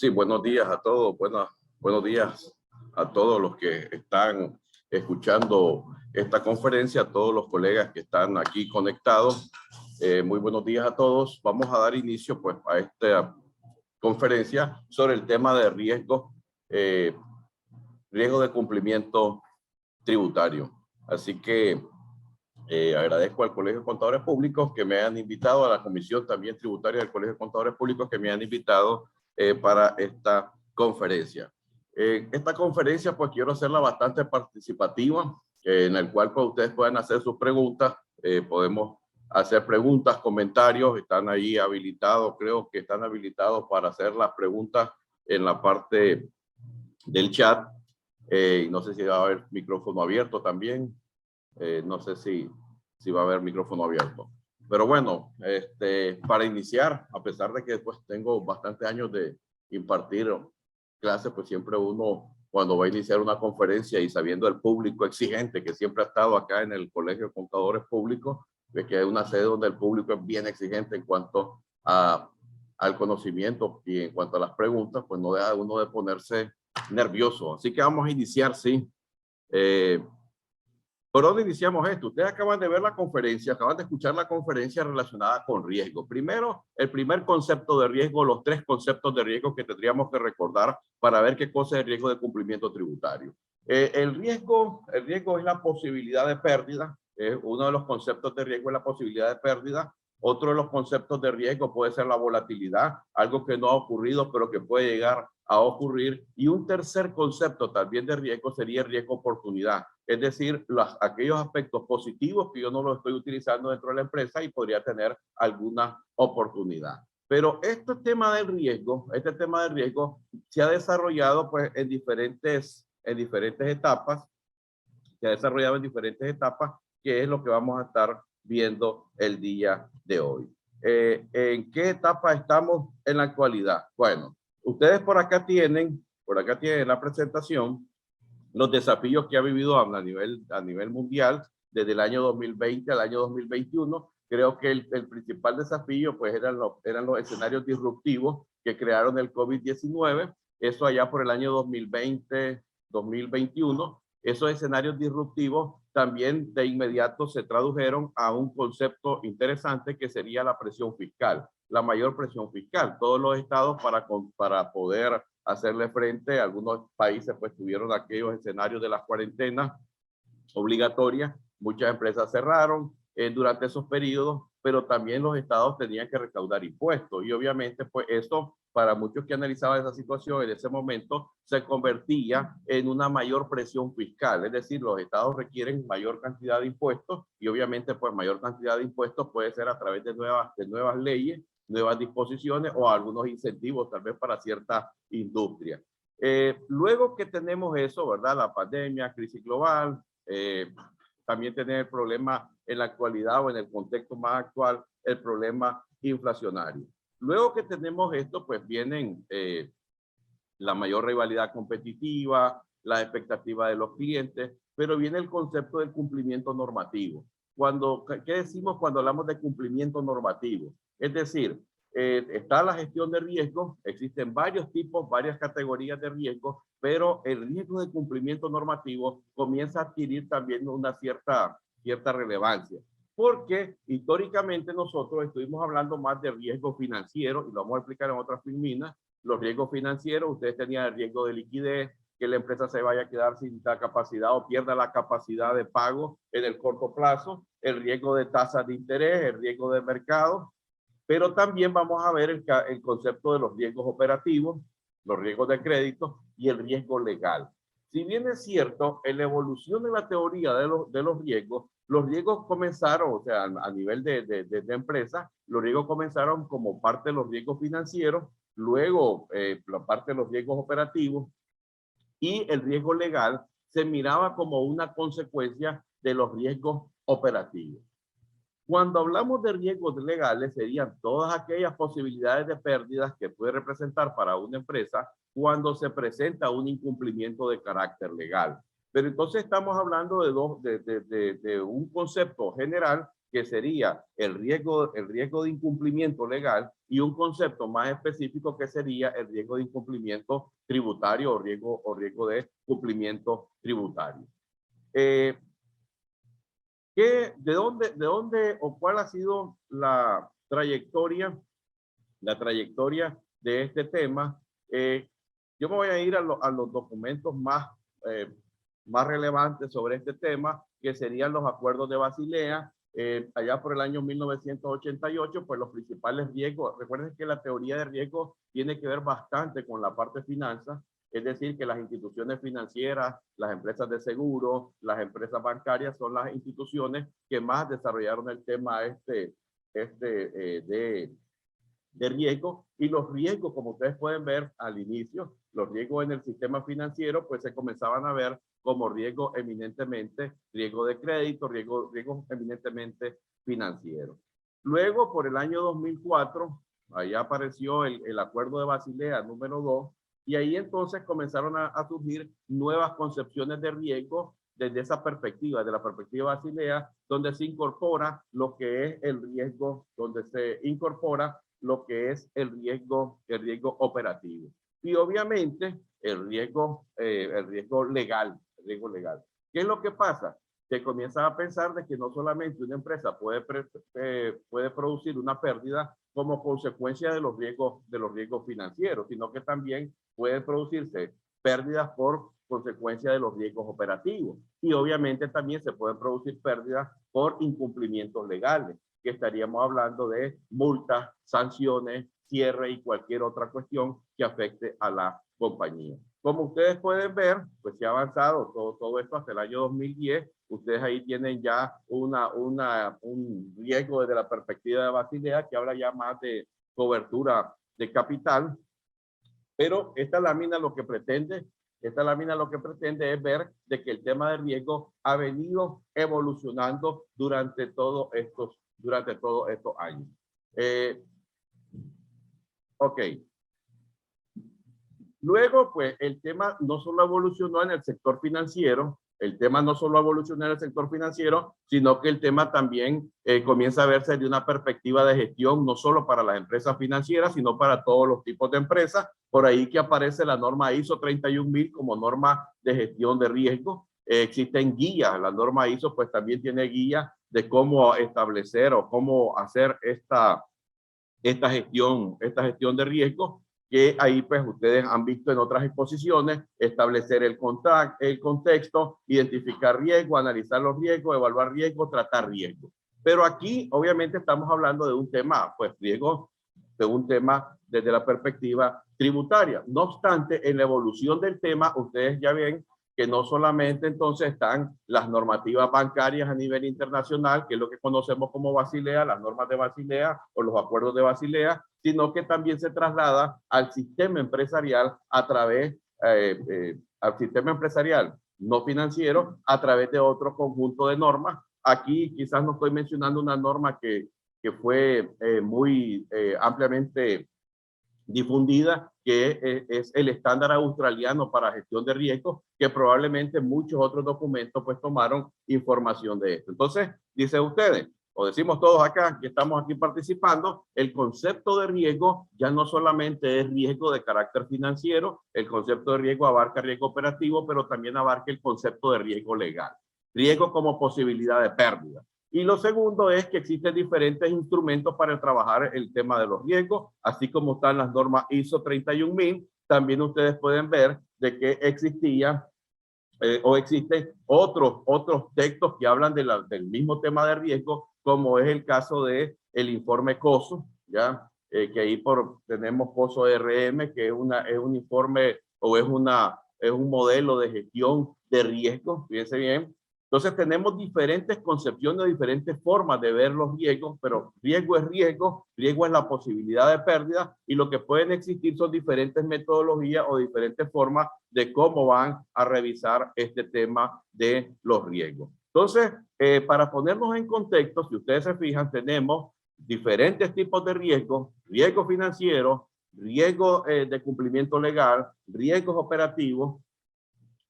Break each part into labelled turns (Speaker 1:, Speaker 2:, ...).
Speaker 1: Sí, buenos días a todos. Buenos días a todos los que están escuchando esta conferencia, a todos los colegas que están aquí conectados. Muy buenos días a todos. Vamos a dar inicio pues a esta conferencia sobre el tema de riesgo de cumplimiento tributario. Así que agradezco al Colegio de Contadores Públicos que me han invitado, a la Comisión también Tributaria del Colegio de Contadores Públicos que me han invitado para esta conferencia. Esta conferencia pues quiero hacerla bastante participativa, en el cual pues, ustedes pueden hacer sus preguntas, podemos hacer preguntas, comentarios, están ahí habilitados, creo que están habilitados para hacer las preguntas en la parte del chat. No sé si va a haber micrófono abierto también. No sé si va a haber micrófono abierto. Pero bueno, para iniciar, a pesar de que pues, tengo bastantes años de impartir clases, pues siempre uno, cuando va a iniciar una conferencia y sabiendo el público exigente que siempre ha estado acá en el Colegio de Contadores Públicos, de que es una sede donde el público es bien exigente en cuanto al conocimiento y en cuanto a las preguntas, pues no deja uno de ponerse nervioso. Así que vamos a iniciar, sí. ¿Por dónde iniciamos esto? Ustedes acaban de ver la conferencia, acaban de escuchar la conferencia relacionada con riesgo. Primero, el primer concepto de riesgo, los tres conceptos de riesgo que tendríamos que recordar para ver qué cosa es el riesgo de cumplimiento tributario. El riesgo es la posibilidad de pérdida. Uno de los conceptos de riesgo es la posibilidad de pérdida. Otro de los conceptos de riesgo puede ser la volatilidad, algo que no ha ocurrido, pero que puede llegar a ocurrir. Y un tercer concepto también de riesgo sería el riesgo oportunidad. Es decir, aquellos aspectos positivos que yo no los estoy utilizando dentro de la empresa y podría tener alguna oportunidad. Pero este tema del riesgo se ha desarrollado pues en diferentes etapas, que es lo que vamos a estar viendo el día de hoy. ¿En qué etapa estamos en la actualidad? Bueno, ustedes por acá tienen la presentación, los desafíos que ha vivido a nivel mundial desde el año 2020 al año 2021. Creo que el principal desafío pues eran los escenarios disruptivos que crearon el COVID-19. Eso allá por el año 2020, 2021. Esos escenarios disruptivos también de inmediato se tradujeron a un concepto interesante que sería la presión fiscal, la mayor presión fiscal. Todos los estados para poder hacerle frente, algunos países pues tuvieron aquellos escenarios de las cuarentenas obligatorias, muchas empresas cerraron durante esos periodos, pero también los estados tenían que recaudar impuestos y obviamente pues eso para muchos que analizaban esa situación en ese momento se convertía en una mayor presión fiscal, es decir, los estados requieren mayor cantidad de impuestos y obviamente pues mayor cantidad de impuestos puede ser a través de nuevas leyes, nuevas disposiciones o algunos incentivos tal vez para cierta industria. Luego que tenemos eso, ¿verdad? La pandemia, crisis global, también tener el problema en la actualidad o en el contexto más actual, el problema inflacionario. Luego que tenemos esto, pues vienen la mayor rivalidad competitiva, la expectativa de los clientes, pero viene el concepto del cumplimiento normativo. ¿Qué decimos cuando hablamos de cumplimiento normativo? Es decir, está la gestión de riesgos, existen varios tipos, varias categorías de riesgos, pero el riesgo de cumplimiento normativo comienza a adquirir también una cierta relevancia, porque históricamente nosotros estuvimos hablando más de riesgo financiero, y lo vamos a explicar en otras filminas. Los riesgos financieros, ustedes tenían el riesgo de liquidez, que la empresa se vaya a quedar sin la capacidad o pierda la capacidad de pago en el corto plazo, el riesgo de tasas de interés, el riesgo de mercado, pero también vamos a ver el concepto de los riesgos operativos, los riesgos de crédito y el riesgo legal. Si bien es cierto, en la evolución de la teoría de los riesgos comenzaron, o sea, a nivel de empresa, los riesgos comenzaron como parte de los riesgos financieros, luego la parte de los riesgos operativos y el riesgo legal se miraba como una consecuencia de los riesgos operativos. Cuando hablamos de riesgos legales, serían todas aquellas posibilidades de pérdidas que puede representar para una empresa cuando se presenta un incumplimiento de carácter legal. Pero entonces estamos hablando de un concepto general que sería el riesgo de incumplimiento legal, y un concepto más específico que sería el riesgo de incumplimiento tributario o riesgo de cumplimiento tributario. ¿De dónde o cuál ha sido la trayectoria de este tema? Yo me voy a ir a los documentos más relevantes sobre este tema, que serían los acuerdos de Basilea. Allá por el año 1988, pues los principales riesgos, recuerden que la teoría de riesgo tiene que ver bastante con la parte de finanzas, es decir, que las instituciones financieras, las empresas de seguro, las empresas bancarias son las instituciones que más desarrollaron el tema de riesgo, y los riesgos, como ustedes pueden ver al inicio, los riesgos en el sistema financiero, pues se comenzaban a ver como riesgo eminentemente, riesgo de crédito, riesgo eminentemente financiero. Luego, por el año 2004, ahí apareció el Acuerdo de Basilea número 2, y ahí entonces comenzaron a surgir nuevas concepciones de riesgo desde esa perspectiva, de la perspectiva Basilea, donde se incorpora lo que es el riesgo, el riesgo operativo. Y obviamente el riesgo legal. ¿Qué es lo que pasa? Se comienza a pensar de que no solamente una empresa puede producir una pérdida como consecuencia de los riesgos financieros, sino que también pueden producirse pérdidas por consecuencia de los riesgos operativos. Y obviamente también se pueden producir pérdidas por incumplimientos legales, que estaríamos hablando de multas, sanciones, cierre y cualquier otra cuestión que afecte a la compañía. Como ustedes pueden ver, pues se ha avanzado todo esto hasta el año 2010. Ustedes ahí tienen ya un riesgo desde la perspectiva de Basilea, que habla ya más de cobertura de capital. Pero esta lámina lo que pretende es ver de que el tema de riesgo ha venido evolucionando durante todos estos años. Ok. Luego, pues, el tema no solo evolucionó en el sector financiero, sino que el tema también comienza a verse de una perspectiva de gestión, no solo para las empresas financieras, sino para todos los tipos de empresas. Por ahí que aparece la norma ISO 31000 como norma de gestión de riesgo. Existen guías, la norma ISO pues también tiene guías de cómo establecer o cómo hacer esta gestión de riesgo, que ahí pues ustedes han visto en otras exposiciones, establecer el contexto, identificar riesgo, analizar los riesgos, evaluar riesgos, tratar riesgos. Pero aquí obviamente estamos hablando de un tema, pues riesgo, de un tema desde la perspectiva tributaria. No obstante, en la evolución del tema, ustedes ya ven que no solamente entonces están las normativas bancarias a nivel internacional, que es lo que conocemos como Basilea, las normas de Basilea o los acuerdos de Basilea, sino que también se traslada al sistema empresarial a través, al sistema empresarial no financiero, a través de otro conjunto de normas. Aquí quizás no estoy mencionando una norma que fue muy ampliamente difundida, que es el estándar australiano para gestión de riesgos, que probablemente muchos otros documentos pues tomaron información de esto. Entonces, dicen ustedes, o decimos todos acá que estamos aquí participando, el concepto de riesgo ya no solamente es riesgo de carácter financiero, el concepto de riesgo abarca riesgo operativo, pero también abarca el concepto de riesgo legal. Riesgo como posibilidad de pérdida. Y lo segundo es que existen diferentes instrumentos para trabajar el tema de los riesgos, así como están las normas ISO 31000. También ustedes pueden ver de que existía o existen otros textos que hablan del mismo tema de riesgo, como es el caso de el informe COSO, ¿ya? Que ahí tenemos COSO RM, que es un informe o es un modelo de gestión de riesgo, fíjense bien. Entonces tenemos diferentes concepciones, diferentes formas de ver los riesgos, pero riesgo es la posibilidad de pérdida, y lo que pueden existir son diferentes metodologías o diferentes formas de cómo van a revisar este tema de los riesgos. Entonces, para ponernos en contexto, si ustedes se fijan, tenemos diferentes tipos de riesgos: riesgo financiero, riesgo de cumplimiento legal, riesgos operativos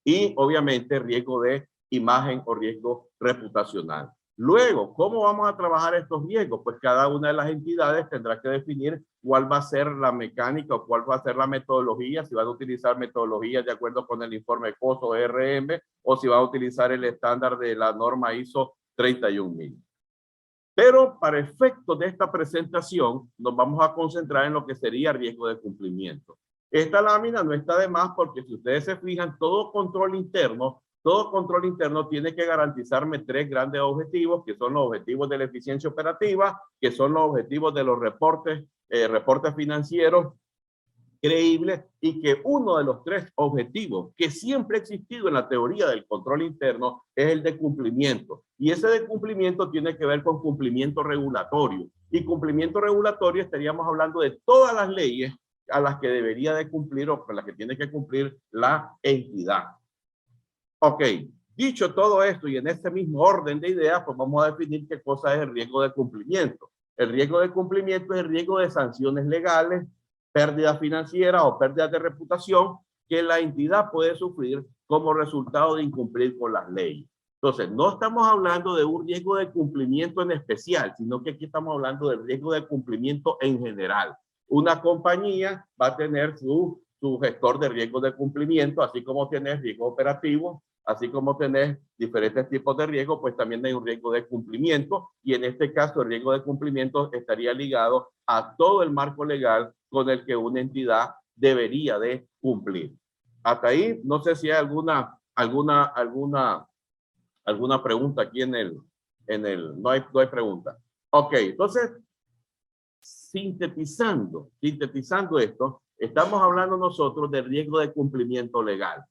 Speaker 1: y obviamente riesgo de imagen o riesgo reputacional. Luego, ¿cómo vamos a trabajar estos riesgos? Pues cada una de las entidades tendrá que definir cuál va a ser la mecánica o cuál va a ser la metodología, si van a utilizar metodologías de acuerdo con el informe de costo ERM o si van a utilizar el estándar de la norma ISO 31000. Pero para efectos de esta presentación nos vamos a concentrar en lo que sería riesgo de cumplimiento. Esta lámina no está de más porque si ustedes se fijan, todo control interno tiene que garantizarme tres grandes objetivos, que son los objetivos de la eficiencia operativa, que son los objetivos de los reportes financieros creíbles, y que uno de los tres objetivos que siempre ha existido en la teoría del control interno es el de cumplimiento. Y ese de cumplimiento tiene que ver con cumplimiento regulatorio. Y cumplimiento regulatorio estaríamos hablando de todas las leyes a las que debería de cumplir o con las que tiene que cumplir la entidad. Ok, dicho todo esto y en este mismo orden de ideas, pues vamos a definir qué cosa es el riesgo de cumplimiento. El riesgo de cumplimiento es el riesgo de sanciones legales, pérdidas financieras o pérdidas de reputación que la entidad puede sufrir como resultado de incumplir con las leyes. Entonces, no estamos hablando de un riesgo de cumplimiento en especial, sino que aquí estamos hablando del riesgo de cumplimiento en general. Una compañía va a tener su gestor de riesgo de cumplimiento, así como tiene riesgo operativo, así como tenés diferentes tipos de riesgo, pues también hay un riesgo de cumplimiento, y en este caso el riesgo de cumplimiento estaría ligado a todo el marco legal con el que una entidad debería de cumplir. Hasta ahí, no sé si hay alguna pregunta aquí no hay pregunta. Ok, entonces, sintetizando esto, estamos hablando nosotros del riesgo de cumplimiento legal.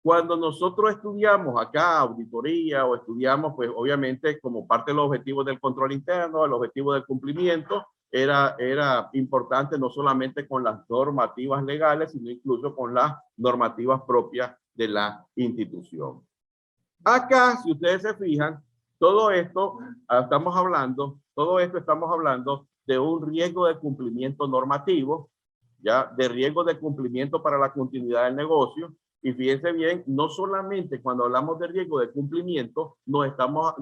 Speaker 1: Cuando nosotros estudiamos acá auditoría o estudiamos, pues obviamente como parte de los objetivos del control interno, el objetivo del cumplimiento, era importante no solamente con las normativas legales, sino incluso con las normativas propias de la institución. Acá, si ustedes se fijan, todo esto estamos hablando de un riesgo de cumplimiento normativo, ya de riesgo de cumplimiento para la continuidad del negocio. Y fíjense bien, no solamente cuando hablamos de riesgo de cumplimiento nos estamos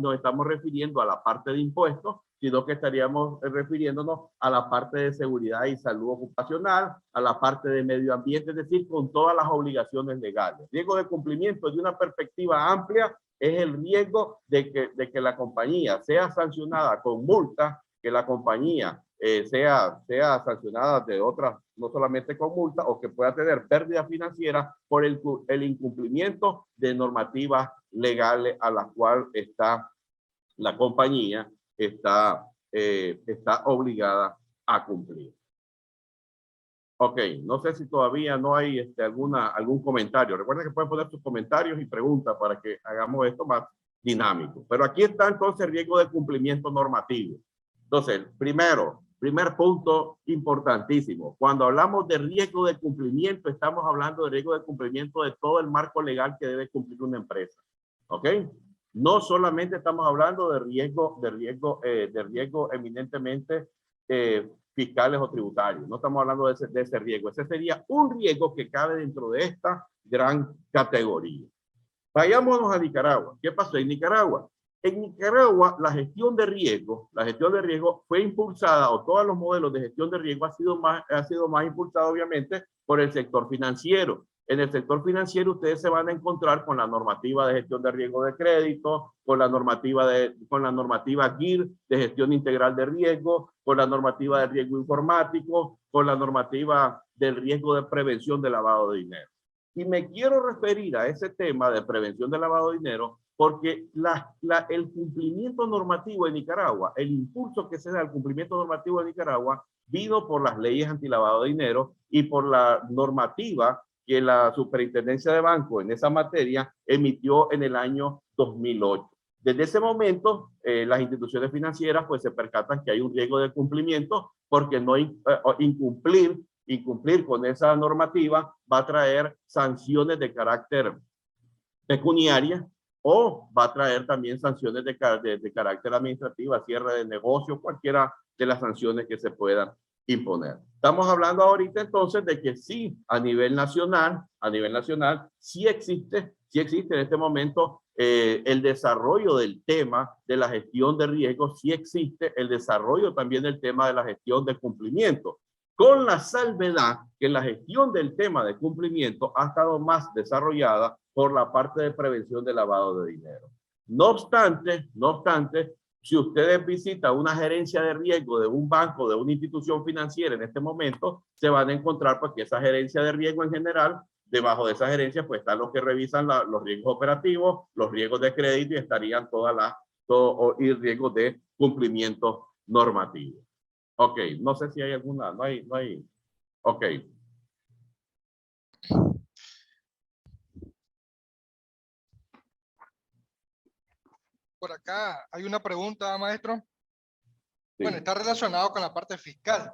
Speaker 1: refiriendo a la parte de impuestos, sino que estaríamos refiriéndonos a la parte de seguridad y salud ocupacional, a la parte de medio ambiente, es decir, con todas las obligaciones legales. Riesgo de cumplimiento de una perspectiva amplia es el riesgo de que la compañía sea sancionada con multas, que la compañía sea sancionada de otras, no solamente con multa, o que pueda tener pérdida financiera por el incumplimiento de normativas legales a las cuales la compañía está obligada a cumplir. Ok, no sé si todavía no hay algún comentario. Recuerden que pueden poner sus comentarios y preguntas para que hagamos esto más dinámico. Pero aquí está entonces el riesgo de cumplimiento normativo. Entonces, primer punto importantísimo. Cuando hablamos de riesgo de cumplimiento, estamos hablando de riesgo de cumplimiento de todo el marco legal que debe cumplir una empresa. ¿Ok? No solamente estamos hablando de riesgo eminentemente fiscales o tributarios. No estamos hablando de ese riesgo. Ese sería un riesgo que cabe dentro de esta gran categoría. Vayámonos a Nicaragua. ¿Qué pasó en Nicaragua? En Nicaragua, la gestión de riesgo fue impulsada, o todos los modelos de gestión de riesgo ha sido más impulsado, obviamente, por el sector financiero. En el sector financiero ustedes se van a encontrar con la normativa de gestión de riesgo de crédito, con la normativa GIR de gestión integral de riesgo, con la normativa de riesgo informático, con la normativa del riesgo de prevención de lavado de dinero. Y me quiero referir a ese tema de prevención de lavado de dinero porque el cumplimiento normativo de Nicaragua, el impulso que se da al cumplimiento normativo de Nicaragua vino por las leyes antilavado de dinero y por la normativa que la Superintendencia de Banco en esa materia emitió en el año 2008. Desde ese momento, las instituciones financieras pues se percatan que hay un riesgo de cumplimiento porque no incumplir con esa normativa va a traer sanciones de carácter pecuniaria o va a traer también sanciones de carácter administrativo, cierre de negocio, cualquiera de las sanciones que se puedan imponer. Estamos hablando ahorita entonces de que sí, a nivel nacional, sí existe en este momento el desarrollo del tema de la gestión de riesgos, sí existe el desarrollo también del tema de la gestión de cumplimiento, con la salvedad que la gestión del tema de cumplimiento ha estado más desarrollada por la parte de prevención de lavado de dinero. No obstante, si ustedes visitan una gerencia de riesgo de un banco, de una institución financiera en este momento, se van a encontrar pues, que esa gerencia de riesgo en general, debajo de esa gerencia, pues están los que revisan los riesgos operativos, los riesgos de crédito y estarían y riesgos de cumplimiento normativo. Ok, no sé si hay alguna, no hay. Ok.
Speaker 2: Por acá hay una pregunta, maestro.
Speaker 1: Sí.
Speaker 2: Bueno, está relacionado con la parte fiscal.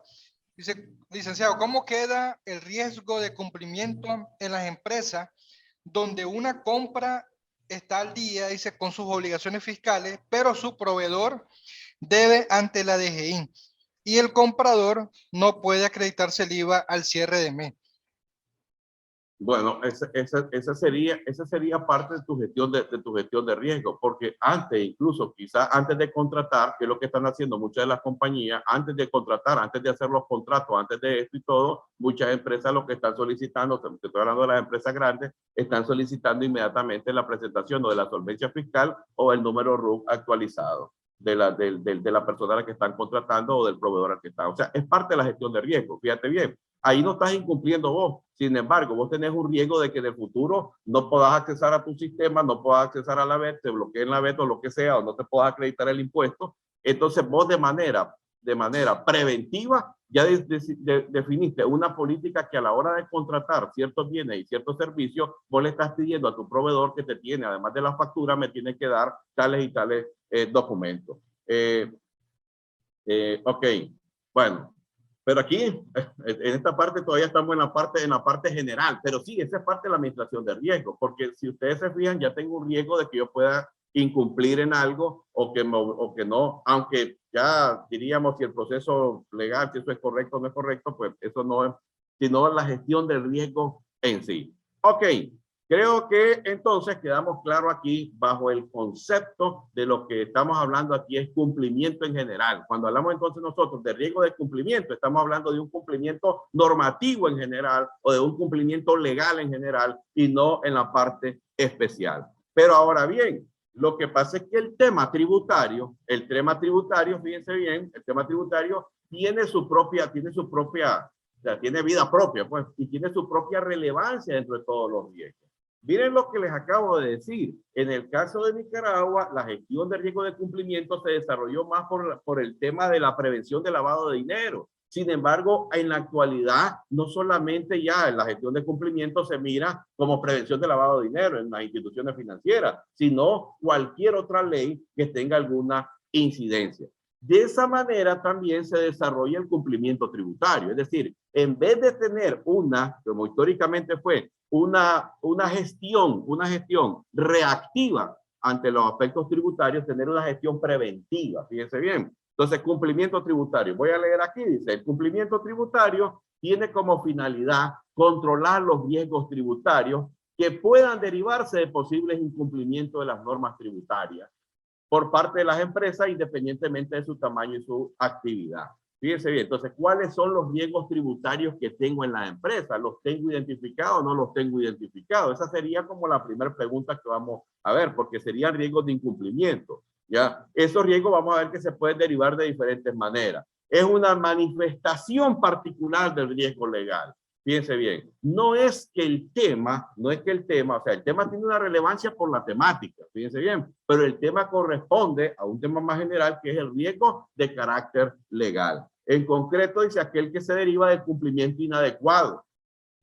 Speaker 2: Dice, licenciado, ¿cómo queda el riesgo de cumplimiento en las empresas donde una compra está al día, dice, con sus obligaciones fiscales, pero su proveedor debe ante la DGI y el comprador no puede acreditarse el IVA al cierre de mes?
Speaker 1: Bueno, esa sería parte de tu gestión de riesgo, porque antes, incluso quizás antes de contratar, que es lo que están haciendo muchas de las compañías, antes de contratar, antes de hacer los contratos, antes de esto y todo, muchas empresas lo que están solicitando, te estoy hablando de las empresas grandes, están solicitando inmediatamente la presentación o de la solvencia fiscal o el número RUC actualizado de la persona a la que están contratando o del proveedor al que están. O sea, es parte de la gestión de riesgo, fíjate bien. Ahí no estás incumpliendo vos. Sin embargo, vos tenés un riesgo de que en el futuro no puedas accesar a tu sistema, no puedas accesar a la BET, te bloqueen la BET o lo que sea, o no te puedas acreditar el impuesto. Entonces vos de manera preventiva ya definiste una política que a la hora de contratar ciertos bienes y ciertos servicios, vos le estás pidiendo a tu proveedor que te tiene, además de la factura, me tiene que dar tales y tales documentos. Ok, bueno. Pero aquí, en esta parte todavía estamos en la parte general, pero sí, esa es parte de la administración de riesgo, porque si ustedes se fijan, ya tengo un riesgo de que yo pueda incumplir en algo o que no, aunque ya diríamos si el proceso legal, si eso es correcto o no es correcto, pues eso no es, sino la gestión del riesgo en sí. Ok. Creo que entonces quedamos claros aquí bajo el concepto de lo que estamos hablando aquí es cumplimiento en general. Cuando hablamos entonces nosotros de riesgo de cumplimiento, estamos hablando de un cumplimiento normativo en general o de un cumplimiento legal en general y no en la parte especial. Pero ahora bien, lo que pasa es que el tema tributario, fíjense bien, el tema tributario tiene vida propia, pues, y tiene su propia relevancia dentro de todos los riesgos. Miren lo que les acabo de decir. En el caso de Nicaragua, la gestión de riesgo de cumplimiento se desarrolló más por el tema de la prevención de lavado de dinero. Sin embargo, en la actualidad, no solamente ya en la gestión de cumplimiento se mira como prevención de lavado de dinero en las instituciones financieras, sino cualquier otra ley que tenga alguna incidencia. De esa manera también se desarrolla el cumplimiento tributario. Es decir, en vez de tener como históricamente fue, una gestión reactiva ante los aspectos tributarios, tener una gestión preventiva. Fíjense bien. Entonces, cumplimiento tributario. Voy a leer aquí, dice, el cumplimiento tributario tiene como finalidad controlar los riesgos tributarios que puedan derivarse de posibles incumplimientos de las normas tributarias por parte de las empresas, independientemente de su tamaño y su actividad. Fíjense bien, entonces, ¿cuáles son los riesgos tributarios que tengo en la empresa? ¿Los tengo identificados o no los tengo identificados? Esa sería como la primera pregunta que vamos a ver, porque serían riesgos de incumplimiento. ¿Ya? Esos riesgos vamos a ver que se pueden derivar de diferentes maneras. Es una manifestación particular del riesgo legal. Fíjense bien, no es que el tema, o sea, el tema tiene una relevancia por la temática, fíjense bien, pero el tema corresponde a un tema más general que es el riesgo de carácter legal. En concreto, dice aquel que se deriva del cumplimiento inadecuado,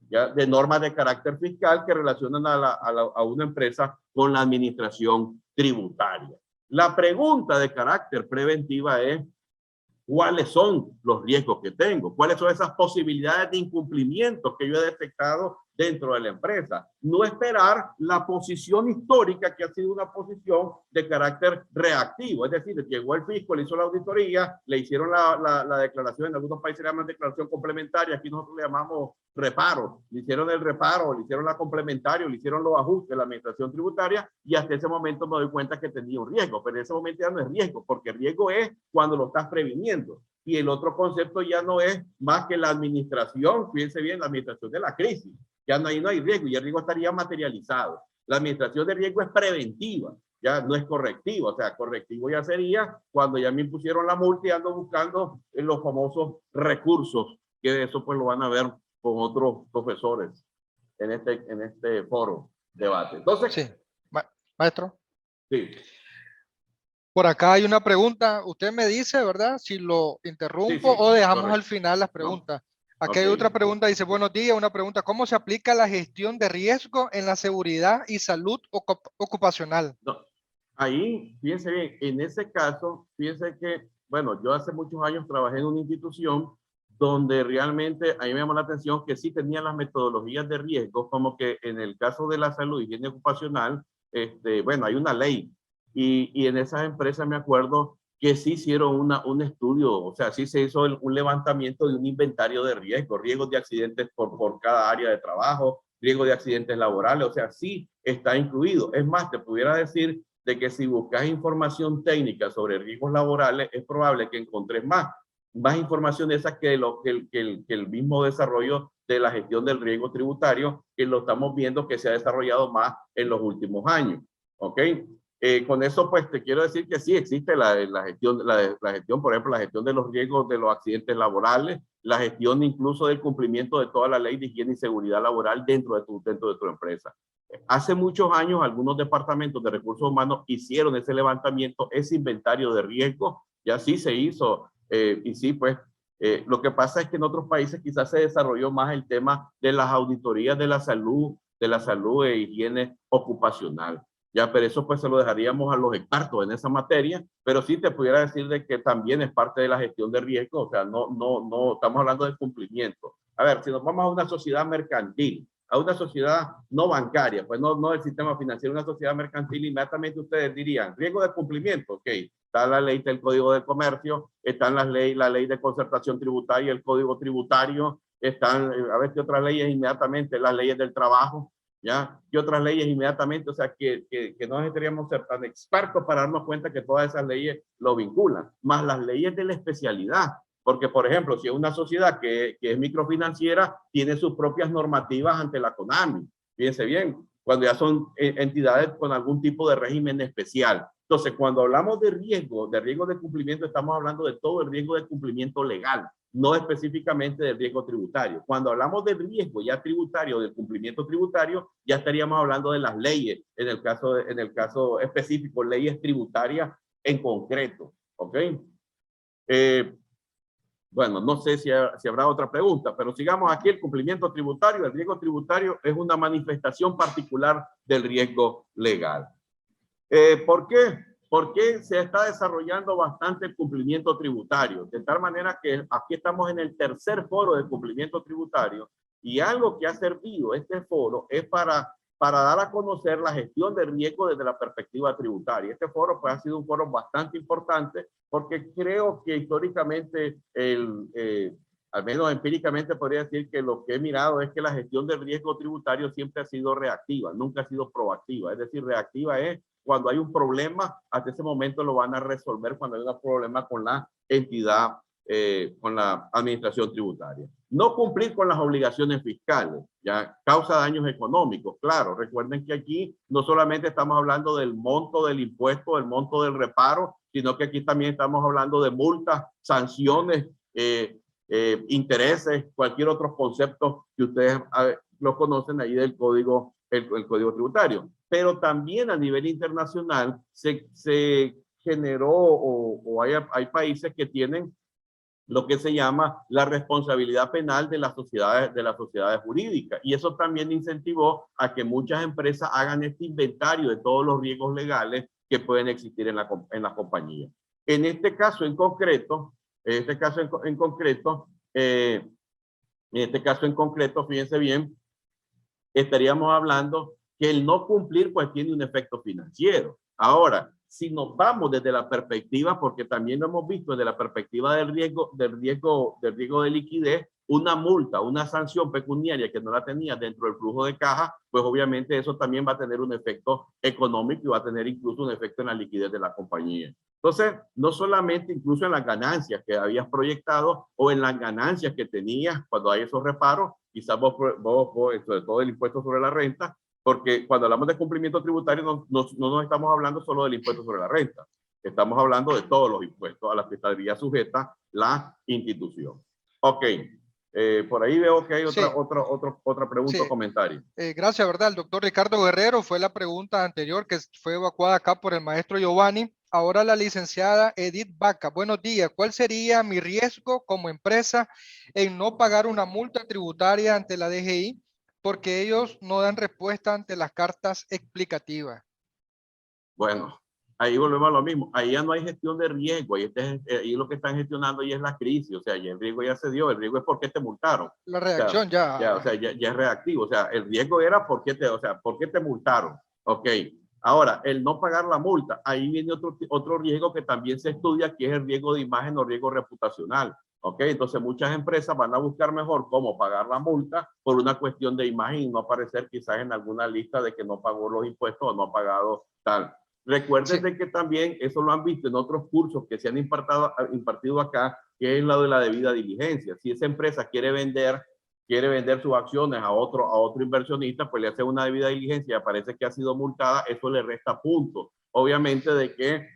Speaker 1: ¿ya? De normas de carácter fiscal que relacionan a una empresa con la administración tributaria. La pregunta de carácter preventiva es, ¿cuáles son los riesgos que tengo? ¿Cuáles son esas posibilidades de incumplimiento que yo he detectado dentro de la empresa. No esperar la posición histórica que ha sido una posición de carácter reactivo. Es decir, llegó el fisco, le hizo la auditoría, le hicieron la declaración, en algunos países le llaman declaración complementaria, aquí nosotros le llamamos reparo. Le hicieron el reparo, le hicieron la complementaria, le hicieron los ajustes de la administración tributaria y hasta ese momento me doy cuenta que tenía un riesgo, pero en ese momento ya no es riesgo, porque riesgo es cuando lo estás previniendo. Y el otro concepto ya no es más que la administración, fíjense bien, la administración de la crisis. Ya no, ahí no hay riesgo y el riesgo estaría materializado. La administración de riesgo es preventiva, ya no es correctivo. O sea, correctivo ya sería cuando ya me impusieron la multa y ando buscando los famosos recursos, que eso pues lo van a ver con otros profesores en este foro debate. Entonces,
Speaker 2: Sí, maestro.
Speaker 1: Sí.
Speaker 2: Por acá hay una pregunta. Usted me dice, ¿verdad? Si lo interrumpo
Speaker 1: Sí,
Speaker 2: o dejamos
Speaker 1: correcto.
Speaker 2: al final las preguntas.
Speaker 1: No.
Speaker 2: Aquí hay otra pregunta. Dice, buenos días. Una pregunta. ¿Cómo se aplica la gestión de riesgo en la seguridad y salud ocupacional?
Speaker 1: No. Ahí, fíjense bien, en ese caso, fíjense que, bueno, yo hace muchos años trabajé en una institución donde realmente a mí me llamó la atención que sí tenían las metodologías de riesgo, como que en el caso de la salud y higiene ocupacional, bueno, hay una ley y en esas empresas me acuerdo que sí hicieron un estudio, o sea, sí se hizo un levantamiento de un inventario de riesgos de accidentes por cada área de trabajo, riesgo de accidentes laborales, o sea, sí está incluido. Es más, te pudiera decir de que si buscas información técnica sobre riesgos laborales, es probable que encontres más información de esa que el mismo desarrollo de la gestión del riesgo tributario, que lo estamos viendo que se ha desarrollado más en los últimos años. ¿Ok? Con eso, pues, te quiero decir que sí existe la gestión, por ejemplo, la gestión de los riesgos de los accidentes laborales, la gestión incluso del cumplimiento de toda la ley de higiene y seguridad laboral dentro de tu empresa. Hace muchos años, algunos departamentos de recursos humanos hicieron ese levantamiento, ese inventario de riesgos, ya sí se hizo, y sí, pues, lo que pasa es que en otros países quizás se desarrolló más el tema de las auditorías de la salud e higiene ocupacional. Ya, pero eso pues se lo dejaríamos a los expertos en esa materia, pero sí te pudiera decir de que también es parte de la gestión de riesgo, o sea, no estamos hablando de cumplimiento. A ver, si nos vamos a una sociedad mercantil, a una sociedad no bancaria, pues no del sistema financiero, una sociedad mercantil, inmediatamente ustedes dirían, riesgo de cumplimiento, ok, está la ley del Código de Comercio, están la ley de concertación tributaria, el Código Tributario, están, a ver qué otras leyes inmediatamente, las leyes del trabajo, ¿ya? Y otras leyes inmediatamente, o sea, que no necesitaríamos ser tan expertos para darnos cuenta que todas esas leyes lo vinculan, más las leyes de la especialidad, porque, por ejemplo, si es una sociedad que es microfinanciera, tiene sus propias normativas ante la CONAMI, fíjense bien, cuando ya son entidades con algún tipo de régimen especial. Entonces, cuando hablamos de riesgo de cumplimiento, estamos hablando de todo el riesgo de cumplimiento legal, no específicamente del riesgo tributario. Cuando hablamos del riesgo ya tributario, del cumplimiento tributario, ya estaríamos hablando de las leyes, en el caso específico, leyes tributarias en concreto, ¿ok? Bueno, no sé si habrá otra pregunta, pero sigamos aquí. El cumplimiento tributario, el riesgo tributario es una manifestación particular del riesgo legal. ¿Por qué? Porque se está desarrollando bastante el cumplimiento tributario, de tal manera que aquí estamos en el tercer foro de cumplimiento tributario y algo que ha servido este foro es para dar a conocer la gestión de riesgo desde la perspectiva tributaria. Este foro pues, ha sido un foro bastante importante porque creo que históricamente, al menos empíricamente podría decir que lo que he mirado es que la gestión del riesgo tributario siempre ha sido reactiva, nunca ha sido proactiva. Es decir, reactiva es cuando hay un problema, hasta ese momento lo van a resolver cuando hay un problema con la entidad, con la administración tributaria. No cumplir con las obligaciones fiscales, ya causa daños económicos, claro. Recuerden que aquí no solamente estamos hablando del monto del impuesto, del monto del reparo, sino que aquí también estamos hablando de multas, sanciones, intereses, cualquier otro concepto que ustedes lo conocen ahí del código, el código tributario. Pero también a nivel internacional se generó o hay países que tienen lo que se llama la responsabilidad penal de las sociedades jurídicas. Y eso también incentivó a que muchas empresas hagan este inventario de todos los riesgos legales que pueden existir en las compañías. En este caso en concreto, fíjense bien, estaríamos hablando que el no cumplir pues tiene un efecto financiero. Ahora, si nos vamos desde la perspectiva, porque también lo hemos visto desde la perspectiva del riesgo de liquidez, una multa, una sanción pecuniaria que no la tenía dentro del flujo de caja, pues obviamente eso también va a tener un efecto económico y va a tener incluso un efecto en la liquidez de la compañía. Entonces, no solamente incluso en las ganancias que habías proyectado o en las ganancias que tenías cuando hay esos reparos, quizás vos sobre todo el impuesto sobre la renta, porque cuando hablamos de cumplimiento tributario no nos estamos hablando solo del impuesto sobre la renta, estamos hablando de todos los impuestos a los que estaría sujeta la institución. Ok, por ahí veo que hay otra pregunta o comentario.
Speaker 2: Gracias, ¿verdad? El doctor Ricardo Guerrero fue la pregunta anterior que fue evacuada acá por el maestro Giovanni. Ahora la licenciada Edith Vaca. Buenos días. ¿Cuál sería mi riesgo como empresa en no pagar una multa tributaria ante la DGI? Porque ellos no dan respuesta ante las cartas explicativas.
Speaker 1: Bueno, ahí volvemos a lo mismo. Ahí ya no hay gestión de riesgo. Ahí lo que están gestionando ya es la crisis. O sea, ya el riesgo ya se dio. El riesgo es porque te multaron.
Speaker 2: La reacción ya.
Speaker 1: O sea, ya es reactivo. O sea, el riesgo era ¿por qué te multaron? Ok. Ahora, el no pagar la multa. Ahí viene otro riesgo que también se estudia, que es el riesgo de imagen o riesgo reputacional. Ok, entonces muchas empresas van a buscar mejor cómo pagar la multa por una cuestión de imagen y no aparecer quizás en alguna lista de que no pagó los impuestos o no ha pagado tal. Recuerden que también eso lo han visto en otros cursos que se han impartido acá, que es lo de la debida diligencia. Si esa empresa quiere vender sus acciones a otro inversionista, pues le hace una debida diligencia y aparece que ha sido multada, eso le resta puntos. Obviamente de que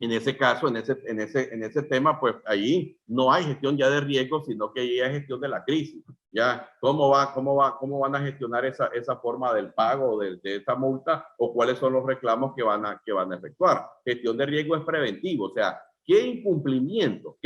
Speaker 1: en ese caso, en ese tema, pues allí no hay gestión ya de riesgo, sino que ahí hay gestión de la crisis. Ya, ¿cómo van a gestionar esa forma del pago de esa multa o cuáles son los reclamos que van a efectuar? Gestión de riesgo es preventivo, o sea, ¿qué incumplimiento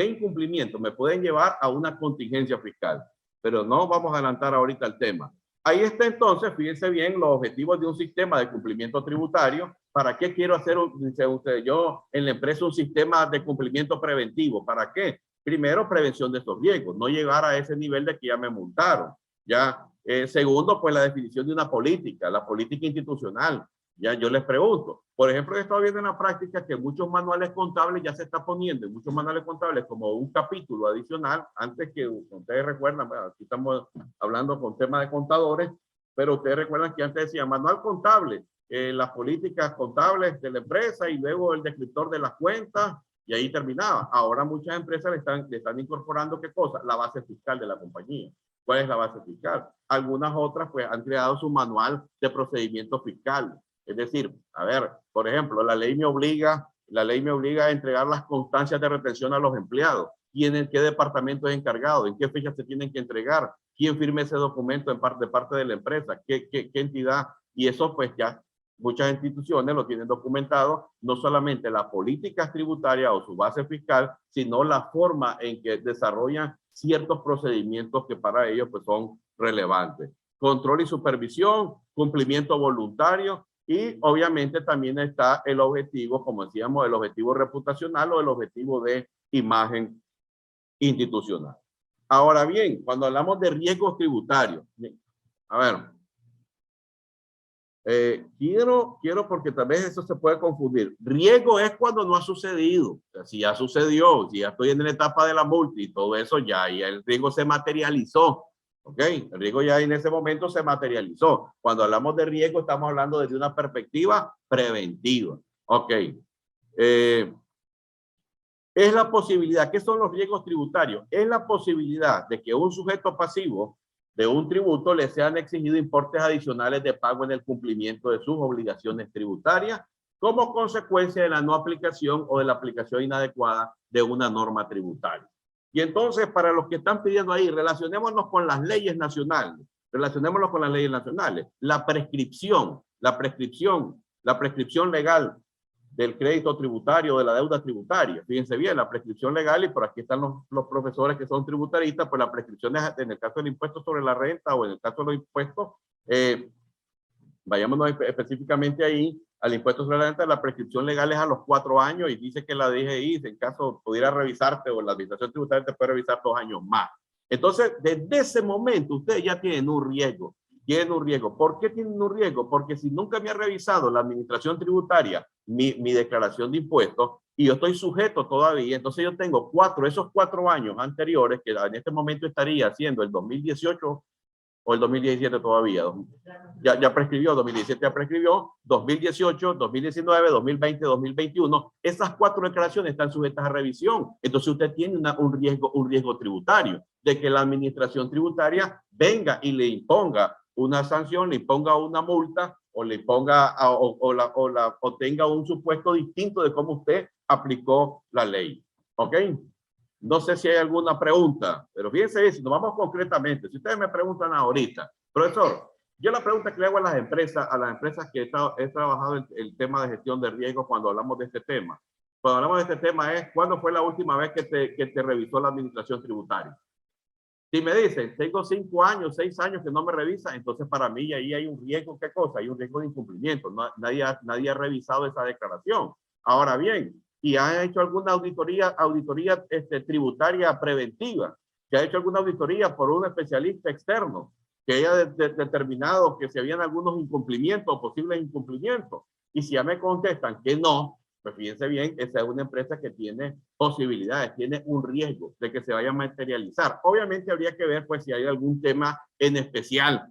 Speaker 1: me pueden llevar a una contingencia fiscal? Pero no vamos a adelantar ahorita el tema. Ahí está entonces, fíjense bien, los objetivos de un sistema de cumplimiento tributario. ¿Para qué quiero hacer, dice usted, yo en la empresa un sistema de cumplimiento preventivo? ¿Para qué? Primero, prevención de estos riesgos, no llegar a ese nivel de que ya me multaron. Ya, segundo, pues la definición de una política, la política institucional. Ya yo les pregunto, por ejemplo, he estado viendo en la práctica que muchos manuales contables ya se está poniendo, muchos manuales contables como un capítulo adicional, antes que ustedes recuerdan, bueno, aquí estamos hablando con temas de contadores, pero ustedes recuerdan que antes decía manual contable, las políticas contables de la empresa y luego el descriptor de las cuentas y ahí terminaba. Ahora muchas empresas le están incorporando ¿qué cosa? La base fiscal de la compañía. ¿Cuál es la base fiscal? Algunas otras pues han creado su manual de procedimiento fiscal. Es decir, a ver, por ejemplo, la ley me obliga a entregar las constancias de retención a los empleados. ¿Quién en qué departamento es encargado? ¿En qué fecha se tienen que entregar? ¿Quién firme ese documento de parte de la empresa? ¿Qué entidad? Y eso pues ya muchas instituciones lo tienen documentado, no solamente las políticas tributarias o su base fiscal, sino la forma en que desarrollan ciertos procedimientos que para ellos pues son relevantes. Control y supervisión, cumplimiento voluntario y obviamente también está el objetivo, como decíamos, el objetivo reputacional o el objetivo de imagen institucional. Ahora bien, cuando hablamos de riesgos tributarios, a ver, quiero porque tal vez eso se puede confundir. Riesgo es cuando no ha sucedido. O sea, si ya sucedió, si ya estoy en la etapa de la multa y todo eso, ya el riesgo se materializó. ¿Ok? El riesgo ya en ese momento se materializó. Cuando hablamos de riesgo, estamos hablando desde una perspectiva preventiva. ¿Ok? Es la posibilidad, ¿qué son los riesgos tributarios? Es la posibilidad de que un sujeto pasivo de un tributo le sean exigidos importes adicionales de pago en el cumplimiento de sus obligaciones tributarias como consecuencia de la no aplicación o de la aplicación inadecuada de una norma tributaria. Y entonces, para los que están pidiendo ahí, relacionémonos con las leyes nacionales. Relacionémonos con las leyes nacionales. La prescripción legal del crédito tributario, de la deuda tributaria. Fíjense bien, la prescripción legal, y por aquí están los profesores que son tributaristas, pues la prescripción es, en el caso del impuesto sobre la renta o en el caso de los impuestos, vayámonos específicamente ahí, al impuesto sobre la renta, la prescripción legal es a los 4 años y dice que la DGI, en caso pudiera revisarte o la administración tributaria te puede revisar 2 años más. Entonces, desde ese momento, ustedes ya tienen un riesgo. Tienen un riesgo. ¿Por qué tienen un riesgo? Porque si nunca me ha revisado la administración tributaria mi declaración de impuestos y yo estoy sujeto todavía, entonces yo tengo esos 4 años anteriores, que en este momento estaría haciendo el 2018 o el 2017 todavía. Ya prescribió, 2017 ya prescribió, 2018, 2019, 2020, 2021. Esas 4 declaraciones están sujetas a revisión. Entonces usted tiene un riesgo tributario de que la administración tributaria venga y le imponga una sanción, le imponga una multa o le ponga o tenga un supuesto distinto de cómo usted aplicó la ley. ¿Ok? No sé si hay alguna pregunta, pero fíjense bien, si nos vamos concretamente, si ustedes me preguntan ahorita, profesor, yo la pregunta que le hago a las empresas que he trabajado el tema de gestión de riesgos cuando hablamos de este tema. Cuando hablamos de este tema es, ¿cuándo fue la última vez que te revisó la administración tributaria? Si me dicen, tengo 5 años, 6 años que no me revisa, entonces para mí ahí hay un riesgo, ¿qué cosa? Hay un riesgo de incumplimiento. Nadie ha revisado esa declaración. Ahora bien, y han hecho alguna auditoría tributaria preventiva, que ha hecho alguna auditoría por un especialista externo, que haya determinado que si habían algunos incumplimientos o posibles incumplimientos. Y si ya me contestan que no, pues fíjense bien, esa es una empresa que tiene posibilidades, tiene un riesgo de que se vaya a materializar. Obviamente habría que ver pues si hay algún tema en especial,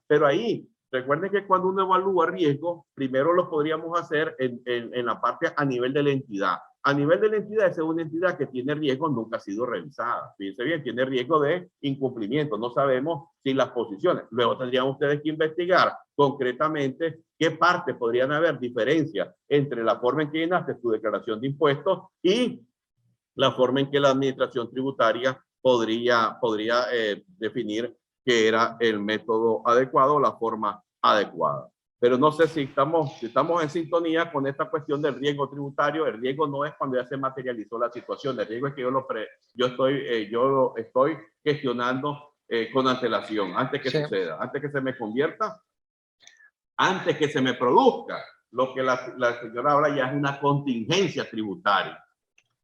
Speaker 1: pero ahí recuerden que cuando uno evalúa riesgo, primero lo podríamos hacer en la parte a nivel de la entidad. A nivel de la entidad, esa es una entidad que tiene riesgo, nunca ha sido revisada. Fíjense bien, tiene riesgo de incumplimiento. No sabemos si las posiciones. Luego tendrían ustedes que investigar concretamente qué parte podrían haber diferencias entre la forma en que llenaste tu declaración de impuestos y la forma en que la administración tributaria podría definir que era el método adecuado, la forma adecuada. Pero no sé si estamos en sintonía con esta cuestión del riesgo tributario. El riesgo no es cuando ya se materializó la situación. El riesgo es que yo lo estoy gestionando con antelación, antes que suceda, antes que se me convierta, antes que se me produzca. Lo que la señora habla ya es una contingencia tributaria.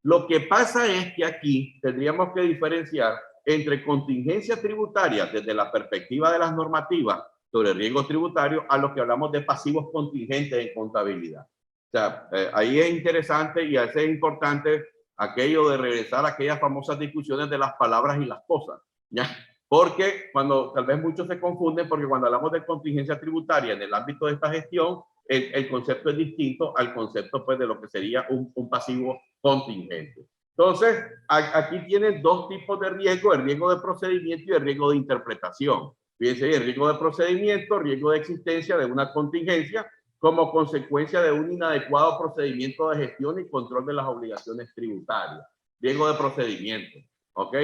Speaker 1: Lo que pasa es que aquí tendríamos que diferenciar entre contingencia tributaria desde la perspectiva de las normativas sobre riesgo tributario a lo que hablamos de pasivos contingentes en contabilidad. O sea, ahí es interesante y es importante aquello de regresar a aquellas famosas discusiones de las palabras y las cosas, ¿ya? Porque tal vez muchos se confunden, porque cuando hablamos de contingencia tributaria en el ámbito de esta gestión, el concepto es distinto al concepto pues de lo que sería un pasivo contingente. Entonces, aquí tienen 2 tipos de riesgo, el riesgo de procedimiento y el riesgo de interpretación. Fíjense, el riesgo de procedimiento, riesgo de existencia de una contingencia como consecuencia de un inadecuado procedimiento de gestión y control de las obligaciones tributarias. Riesgo de procedimiento, ¿ok?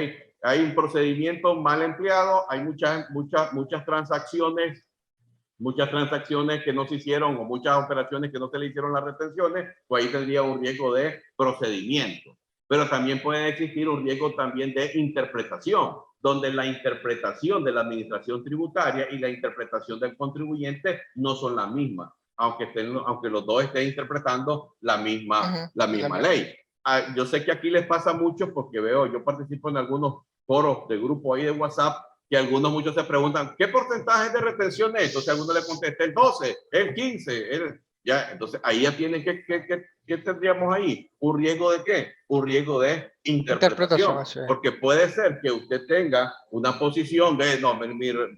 Speaker 1: Hay un procedimiento mal empleado, hay muchas transacciones que no se hicieron o muchas operaciones que no se le hicieron las retenciones, pues ahí tendría un riesgo de procedimiento. Pero también puede existir un riesgo también de interpretación, donde la interpretación de la administración tributaria y la interpretación del contribuyente no son las mismas, aunque los dos estén interpretando la misma ley. Yo sé que aquí les pasa mucho porque yo participo en algunos foros de grupo ahí de WhatsApp, que muchos se preguntan, ¿qué porcentaje de retención es? Entonces alguno le contesta el 12, el 15, ya, entonces ahí ya tienen ¿qué tendríamos ahí? ¿Un riesgo de qué? Un riesgo de interpretación. Porque puede ser que usted tenga una posición de,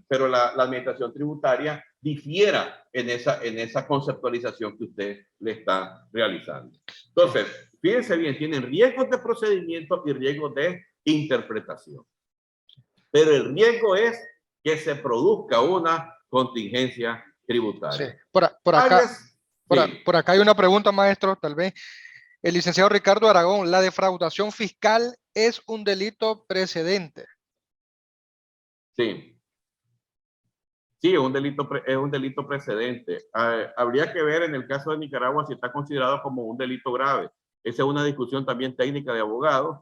Speaker 1: pero la administración tributaria difiera en esa conceptualización que usted le está realizando. Entonces, fíjense bien, tienen riesgos de procedimiento y riesgos de interpretación. Pero el riesgo es que se produzca una contingencia tributaria.
Speaker 2: Sí. Por acá hay una pregunta, maestro, tal vez. El licenciado Ricardo Aragón, ¿la defraudación fiscal es un delito precedente?
Speaker 1: Sí. Sí, es un delito precedente. Habría que ver en el caso de Nicaragua si está considerado como un delito grave. Esa es una discusión también técnica de abogados.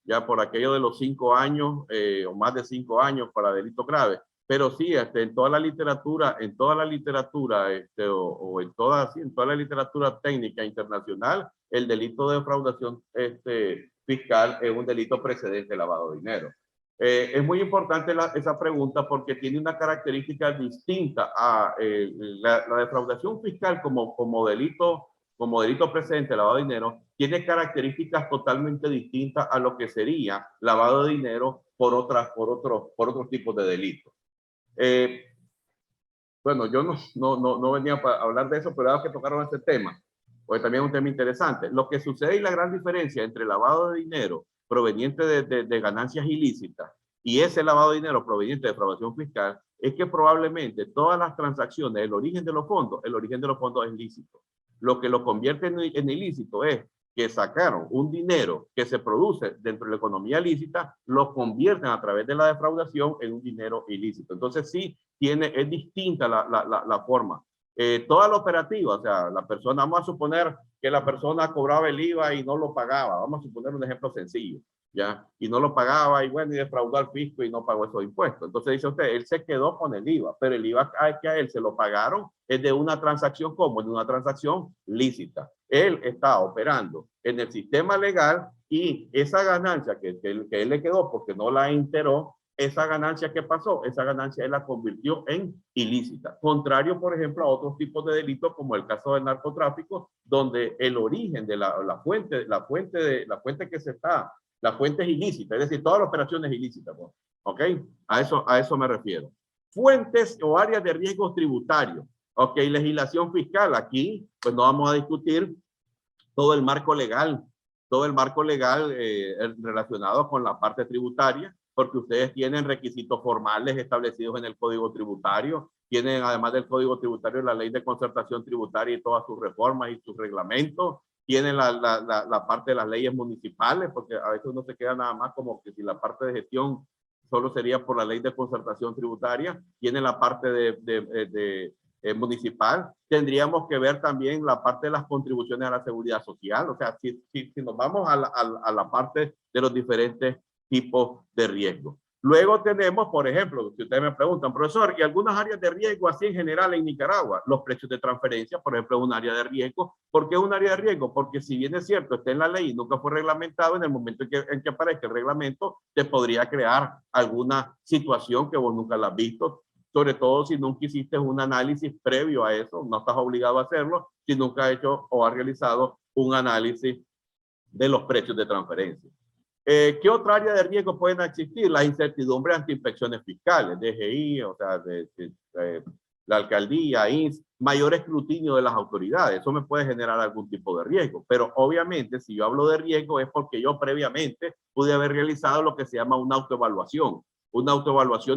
Speaker 1: Ya por aquello de los 5 años o más de 5 años para delito grave. pero sí, en toda la literatura, o en toda la literatura técnica internacional, el delito de defraudación fiscal es un delito precedente de lavado de dinero. Es muy importante esa pregunta porque tiene una característica distinta a la defraudación fiscal como delito precedente de lavado de dinero, tiene características totalmente distintas a lo que sería lavado de dinero por otros tipos de delitos. Bueno, yo no venía para hablar de eso, pero ahora que tocaron este tema, pues también es un tema interesante. Lo que sucede y la gran diferencia entre lavado de dinero proveniente de ganancias ilícitas y ese lavado de dinero proveniente de defraudación fiscal es que probablemente todas las transacciones, el origen de los fondos es lícito. Lo que lo convierte en ilícito es que sacaron un dinero que se produce dentro de la economía lícita, lo convierten a través de la defraudación en un dinero ilícito. Entonces sí, es distinta la forma. Toda la operativa, o sea, la persona, vamos a suponer que la persona cobraba el IVA y no lo pagaba, vamos a suponer un ejemplo sencillo, ¿ya? Y no lo pagaba y bueno, y defraudó al fisco y no pagó esos impuestos. Entonces dice usted, él se quedó con el IVA, pero el IVA que a él se lo pagaron es de una transacción como de una transacción lícita. Él está operando en el sistema legal y esa ganancia que él le quedó porque no la enteró, esa ganancia que pasó, esa ganancia él la convirtió en ilícita. Contrario, por ejemplo, a otros tipos de delitos como el caso del narcotráfico, donde el origen de la fuente es ilícita, es decir, toda la operación es ilícita, ¿no? ¿Ok? A eso me refiero. Fuentes o áreas de riesgos tributarios. Ok, legislación fiscal. Aquí, pues no vamos a discutir todo el marco legal relacionado con la parte tributaria, porque ustedes tienen requisitos formales establecidos en el Código Tributario, tienen además del Código Tributario la Ley de Concertación Tributaria y todas sus reformas y sus reglamentos, tienen la parte de las leyes municipales, porque a veces uno se queda nada más como que si la parte de gestión solo sería por la Ley de Concertación Tributaria, tienen la parte municipal. Tendríamos que ver también la parte de las contribuciones a la seguridad social, o sea, si nos vamos a la parte de los diferentes tipos de riesgo. Luego tenemos, por ejemplo, si ustedes me preguntan, profesor, ¿y algunas áreas de riesgo así en general en Nicaragua? Los precios de transferencia, por ejemplo, es un área de riesgo. ¿Por qué es un área de riesgo? Porque si bien es cierto, está en la ley y nunca fue reglamentado, en el momento en que aparezca el reglamento, te podría crear alguna situación que vos nunca la has visto, sobre todo si nunca hiciste un análisis previo a eso, no estás obligado a hacerlo, si nunca has hecho o has realizado un análisis de los precios de transferencia. ¿Qué otra área de riesgo pueden existir? Las incertidumbres ante inspecciones fiscales, DGI, o sea, la alcaldía, INS, mayor escrutinio de las autoridades. Eso me puede generar algún tipo de riesgo. Pero obviamente, si yo hablo de riesgo es porque yo previamente pude haber realizado lo que se llama una autoevaluación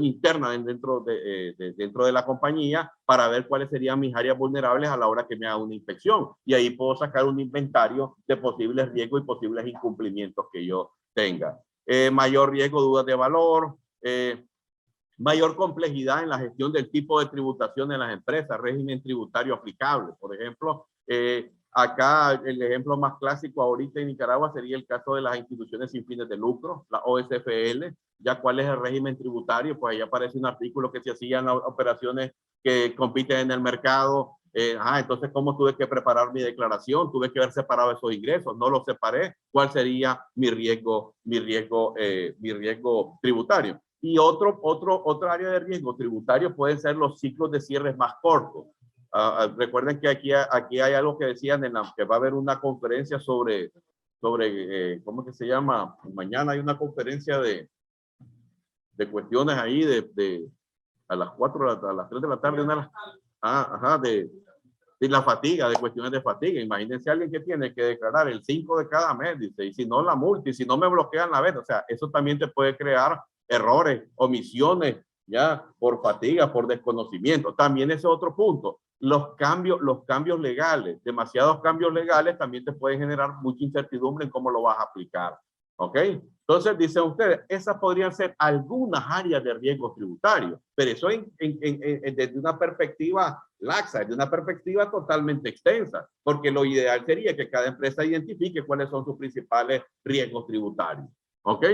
Speaker 1: interna dentro de la compañía para ver cuáles serían mis áreas vulnerables a la hora que me haga una inspección. Y ahí puedo sacar un inventario de posibles riesgos y posibles incumplimientos que yo tenga. Mayor riesgo, dudas de valor, mayor complejidad en la gestión del tipo de tributación en las empresas, régimen tributario aplicable. Por ejemplo, acá el ejemplo más clásico ahorita en Nicaragua sería el caso de las instituciones sin fines de lucro, la OSFL. Ya cuál es el régimen tributario, pues ahí aparece un artículo que se hacían operaciones que compiten en el mercado. Entonces, ¿cómo tuve que preparar mi declaración? Tuve que haber separado esos ingresos, no los separé. ¿Cuál sería mi riesgo tributario? Y otra área de riesgo tributario pueden ser los ciclos de cierres más cortos. Recuerden que aquí hay algo que decían que va a haber una conferencia sobre ¿cómo que se llama? Mañana hay una conferencia de cuestiones ahí a las 4, a las 3 de la tarde, de la fatiga, de cuestiones de fatiga. Imagínense a alguien que tiene que declarar el 5 de cada mes, dice, y si no la multa, y si no me bloquean la vez, o sea, eso también te puede crear errores, omisiones, ya, por fatiga, por desconocimiento. También ese es otro punto. Los cambios legales, demasiados cambios legales también te pueden generar mucha incertidumbre en cómo lo vas a aplicar. ¿Ok? Entonces, dicen ustedes, esas podrían ser algunas áreas de riesgo tributario, pero eso desde una perspectiva laxa, desde una perspectiva totalmente extensa, porque lo ideal sería que cada empresa identifique cuáles son sus principales riesgos tributarios. ¿Ok?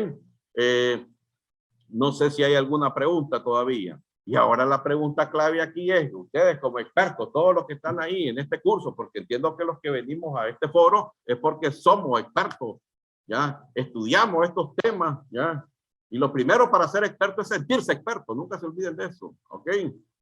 Speaker 1: No sé si hay alguna pregunta todavía. Y ahora la pregunta clave aquí es, ustedes como expertos, todos los que están ahí en este curso, porque entiendo que los que venimos a este foro es porque somos expertos, ¿ya? Estudiamos estos temas, ¿ya? Y lo primero para ser experto es sentirse experto, nunca se olviden de eso, ¿ok?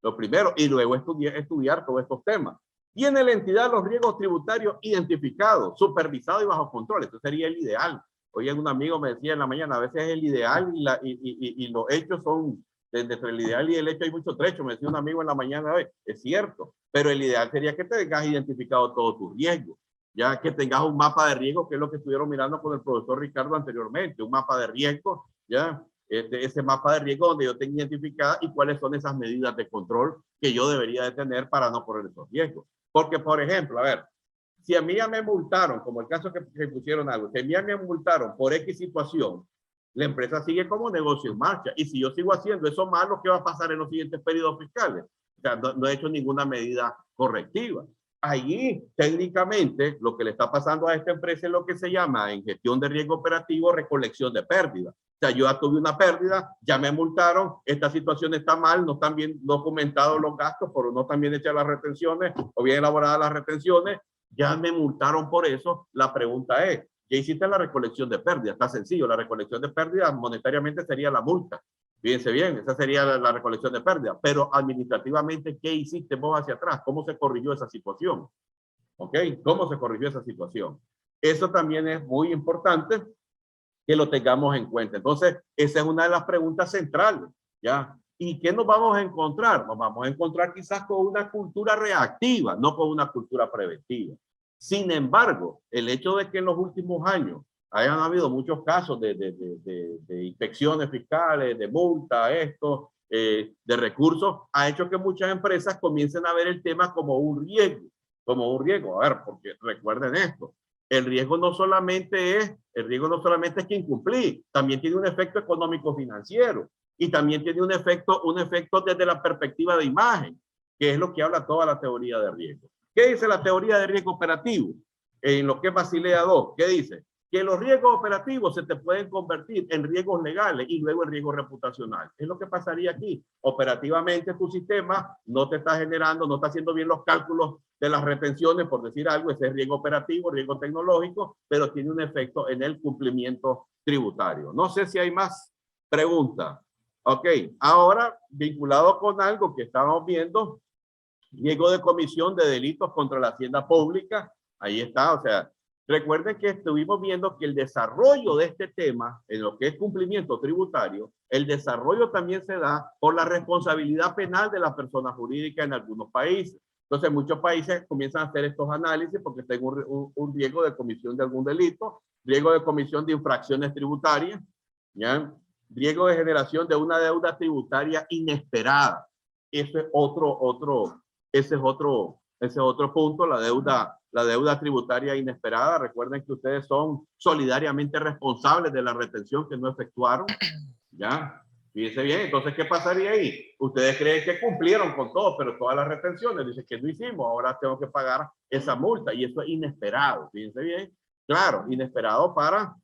Speaker 1: Lo primero, y luego estudiar todos estos temas. Tiene la entidad los riesgos tributarios identificados, supervisados y bajo control. Eso sería el ideal. Hoy un amigo me decía en la mañana, a veces es el ideal y los hechos son, entre el ideal y el hecho hay mucho trecho. Me decía un amigo en la mañana hoy, es cierto, pero el ideal sería que tengas identificado todos tus riesgos, ya que tengas un mapa de riesgo, que es lo que estuvieron mirando con el profesor Ricardo anteriormente, un mapa de riesgo, ya, ese mapa de riesgo donde yo tengo identificada y cuáles son esas medidas de control que yo debería de tener para no correr esos riesgos. Porque, por ejemplo, a ver, si a mí ya me multaron, como el caso que pusieron algo, si a mí ya me multaron por X situación, la empresa sigue como negocio en marcha. Y si yo sigo haciendo eso malo, ¿qué va a pasar en los siguientes periodos fiscales? O sea, no he hecho ninguna medida correctiva. Allí, técnicamente, lo que le está pasando a esta empresa es lo que se llama en gestión de riesgo operativo, recolección de pérdidas. O sea, yo ya tuve una pérdida, ya me multaron, esta situación está mal, no están bien documentados los gastos, pero no están bien hechas las retenciones o bien elaboradas las retenciones, ya me multaron por eso. La pregunta es, ¿qué hiciste la recolección de pérdidas? Está sencillo, la recolección de pérdidas monetariamente sería la multa. Fíjense bien, esa sería la recolección de pérdidas, pero administrativamente, ¿qué hiciste vos hacia atrás? ¿Cómo se corrigió esa situación? ¿Ok? ¿Cómo se corrigió esa situación? Eso también es muy importante que lo tengamos en cuenta. Entonces, esa es una de las preguntas centrales, ¿ya? ¿Y qué nos vamos a encontrar? Nos vamos a encontrar quizás con una cultura reactiva, no con una cultura preventiva. Sin embargo, el hecho de que en los últimos años hayan habido muchos casos de inspecciones fiscales, de multa, de recursos, ha hecho que muchas empresas comiencen a ver el tema como un riesgo, A ver, porque recuerden esto, el riesgo no solamente es que incumplir, también tiene un efecto económico financiero y también tiene un efecto desde la perspectiva de imagen, que es lo que habla toda la teoría de riesgo. ¿Qué dice la teoría de riesgo operativo? En lo que es Basilea 2, ¿qué dice? Que los riesgos operativos se te pueden convertir en riesgos legales y luego en riesgos reputacionales. Es lo que pasaría aquí. Operativamente tu sistema no te está generando, no está haciendo bien los cálculos de las retenciones, por decir algo, ese es riesgo operativo, riesgo tecnológico, pero tiene un efecto en el cumplimiento tributario. No sé si hay más preguntas. Ok, ahora vinculado con algo que estábamos viendo, riesgo de comisión de delitos contra la hacienda pública, ahí está, o sea, recuerden que estuvimos viendo que el desarrollo de este tema, en lo que es cumplimiento tributario, el desarrollo también se da por la responsabilidad penal de la persona jurídica en algunos países. Entonces, muchos países comienzan a hacer estos análisis porque tengo un riesgo de comisión de algún delito, riesgo de comisión de infracciones tributarias, ¿ya? Riesgo de generación de una deuda tributaria inesperada. Ese es otro punto, la deuda tributaria inesperada. Recuerden que ustedes son solidariamente responsables de la retención que no efectuaron, ¿ya? Fíjense bien, entonces, ¿qué pasaría ahí? Ustedes creen que cumplieron con todo, pero todas las retenciones, dicen que no hicimos, ahora tengo que pagar esa multa, y eso es inesperado, fíjense bien. Claro, inesperado para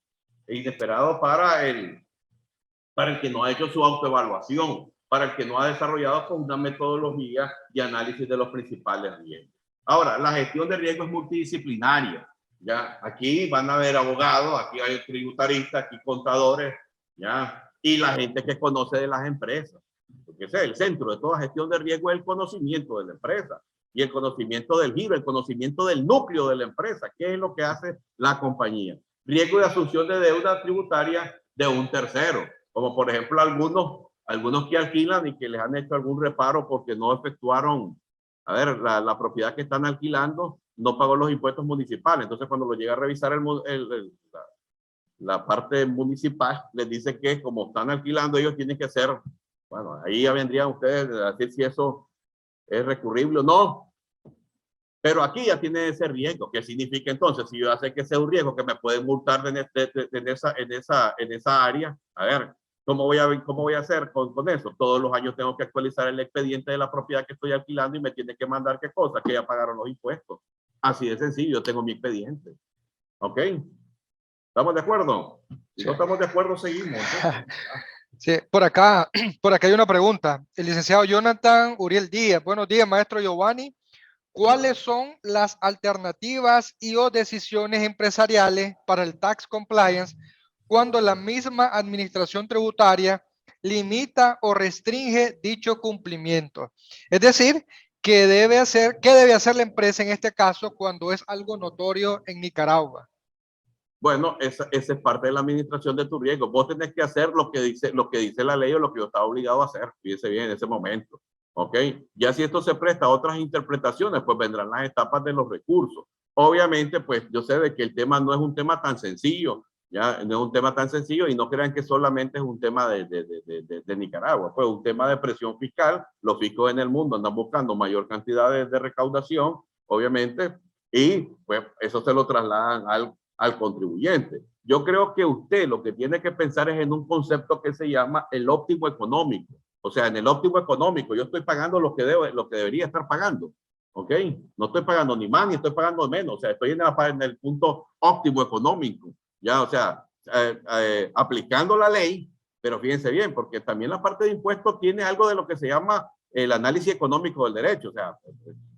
Speaker 1: el que no ha hecho su autoevaluación, para el que no ha desarrollado con una metodología de análisis de los principales riesgos. Ahora, la gestión de riesgo es multidisciplinaria. ¿Ya? Aquí van a haber abogados, aquí hay tributaristas, aquí contadores, ¿ya? Y la gente que conoce de las empresas. Porque ese es el centro de toda gestión de riesgo, es el conocimiento de la empresa y el conocimiento del giro, el conocimiento del núcleo de la empresa, qué es lo que hace la compañía. Riesgo de asunción de deuda tributaria de un tercero, como por ejemplo algunos que alquilan y que les han hecho algún reparo porque no efectuaron, a ver, la propiedad que están alquilando no pagó los impuestos municipales. Entonces, cuando lo llega a revisar la parte municipal, les dice que como están alquilando, ellos tienen que hacer, bueno, ahí ya vendrían ustedes a decir si eso es recurrible o no. Pero aquí ya tiene ese riesgo. ¿Qué significa entonces? Si yo ya sé que ese es un riesgo que me pueden multar en esa área, a ver, ¿cómo voy a hacer con eso? Todos los años tengo que actualizar el expediente de la propiedad que estoy alquilando y me tiene que mandar qué cosa, que ya pagaron los impuestos. Así de sencillo, yo tengo mi expediente. ¿Ok? ¿Estamos de acuerdo? Si no estamos de acuerdo, seguimos.
Speaker 2: Sí, por acá hay una pregunta. El licenciado Jonathan Uriel Díaz. Buenos días, maestro Giovanni. ¿Cuáles son las alternativas y o decisiones empresariales para el tax compliance cuando la misma administración tributaria limita o restringe dicho cumplimiento? Es decir, ¿qué debe hacer la empresa en este caso cuando es algo notorio en Nicaragua?
Speaker 1: Bueno, esa es parte de la administración de tu riesgo. Vos tenés que hacer lo que dice la ley o lo que yo estaba obligado a hacer. Fíjese bien en ese momento. ¿Ok? Ya si esto se presta a otras interpretaciones, pues vendrán las etapas de los recursos. Obviamente, pues yo sé de que el tema no es un tema tan sencillo, ya no es un tema tan sencillo y no crean que solamente es un tema de Nicaragua, pues un tema de presión fiscal. Los fiscos en el mundo andan buscando mayor cantidad de recaudación, obviamente, y pues eso se lo trasladan al contribuyente. Yo creo que usted lo que tiene que pensar es en un concepto que se llama el óptimo económico. O sea, en el óptimo económico yo estoy pagando lo que debería estar pagando. ¿Ok? No estoy pagando ni más ni estoy pagando menos. O sea, estoy en el punto óptimo económico. Ya, o sea, aplicando la ley, pero fíjense bien, porque también la parte de impuestos tiene algo de lo que se llama el análisis económico del derecho. O sea,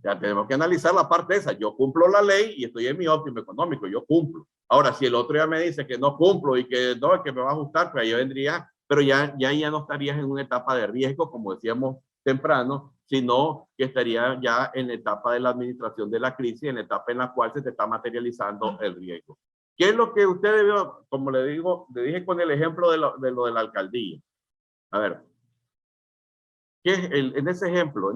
Speaker 1: ya tenemos que analizar la parte esa. Yo cumplo la ley y estoy en mi óptimo económico. Yo cumplo. Ahora, si el otro ya me dice que no cumplo y que no, que me va a ajustar, pues ahí vendría, pero ya no estarías en una etapa de riesgo, como decíamos temprano, sino que estaría ya en la etapa de la administración de la crisis, en la etapa en la cual se te está materializando el riesgo. ¿Qué es lo que usted debió, como le dije con el ejemplo de lo de la alcaldía? A ver, ¿qué es en ese ejemplo,